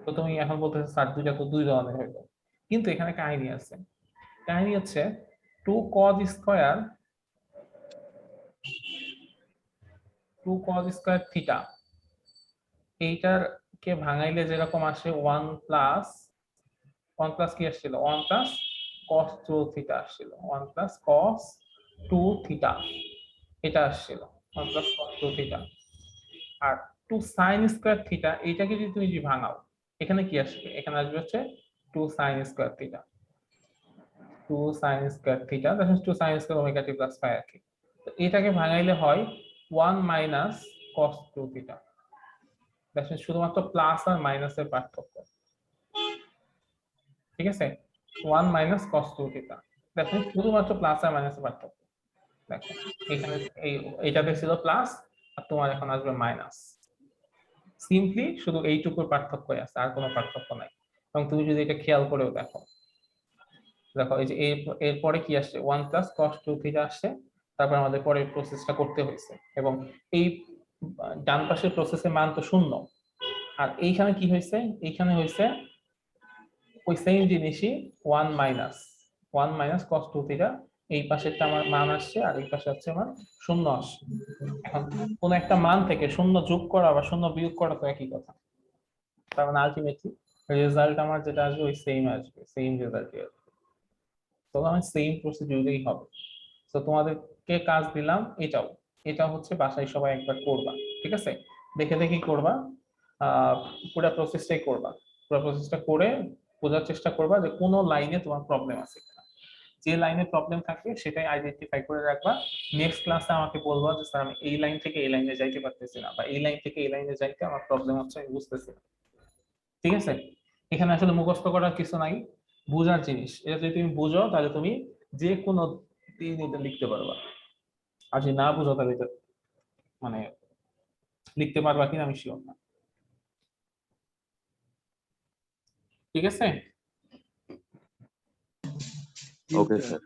S1: তো তুমি এখন বলতেছো স্যার দুইটা তো দুই ধরনের হইলো, কিন্তু এখানে কাহিনী আছে। কাহিনী হচ্ছে 2 কজ স্কয়ার থিটা, এইটার কে ভাঙাইলে যেরকম আসে 1 প্লাস কি আসছিল 1 প্লাস cos 2 থিটা আসছিল, 1 প্লাস cos 2 থিটা এটা আসছিল 1 প্লাস cos 2 থিটা। আর 2 sin স্কয়ার থিটা এইটাকে যদি তুমি ভাঙাও, এখানে কি আসবে, এখানে আসবে হচ্ছে 2 sin square theta, 2 sin square theta that means 2 sin square omega t plus phi আর কি। তো এটাকে ভাঙাইলে হয় 1 minus cos 2 theta, that means শুধুমাত্র প্লাস আর মাইনাসের পার্থক্য, ঠিক আছে, 1 minus cos 2 theta that means শুধুমাত্র প্লাস আর মাইনাসের পার্থক্য। দেখো এখানে এইটাতে ছিল প্লাস আর তোমার এখন আসবে মাইনাস, সিম্পলি শুধু এইটুকুর পার্থক্যই আছে, আর কোনো পার্থক্য নাই। এবং তুমি যদি এটা খেয়াল করেও দেখো, দেখো এই যে এরপরে কি আসছে 1 প্লাস cos 2 থিটা আসছে, তারপর আমাদের পরে প্রসেসটা করতে হয়েছে, এবং এই ডান পাশের প্রসেসের মান তো শূন্য, আর এইখানে কি হয়েছে, এইখানে হয়েছে ওই সেম জিনিসই 1 মাইনাস cos 2 থিটা, এই পাশেরটা আমার মান আসছে আর এই পাশে হচ্ছে আমার শূন্য আসছে। এখন কোন একটা মান থেকে শূন্য যোগ করা বা শূন্য বিয়োগ করা তো একই কথা, তার মানে আলটিমেটলি রেজাল্ট আমার যেটা আসবে ওই সেম আসবে, সেম রেজাল্টই আসবে। তো আমি সেম প্রসিডিউরেই হবে। তো তোমাদেরকে কাজ দিলাম এটা হচ্ছে বাসায় সবাই একবার করবা, ঠিক আছে, দেখে দেখে করবা, পুরো প্রসেসটাই করবা, পুরো প্রসেসটা করে বোঝার চেষ্টা করবা যে কোন লাইনে তোমার প্রবলেম আছে কিনা। যে লাইনে প্রবলেম থাকবে সেটাই আইডেন্টিফাই করে রাখবা। নেক্সট ক্লাসে আমাকে বলবা যে স্যার আমি এই লাইন থেকে এই লাইনে যাইতে পারতেছি না, বা এই লাইন থেকে এই লাইনে যাইতে আমার প্রবলেম হচ্ছে, আমি বুঝতেছি না, ঠিক আছে। এখানে আসলে মুখস্থ করার কিছু নাই, বোঝার জিনিস। এটা যদি তুমি বুঝো তাহলে তুমি যে কোনো দিন এটা লিখতে পারবা, আর যদি না বুঝো তাহলে এটা মানে লিখতে পারবা কিনা আমি শিওর না, ঠিক আছে।
S3: Okay sir.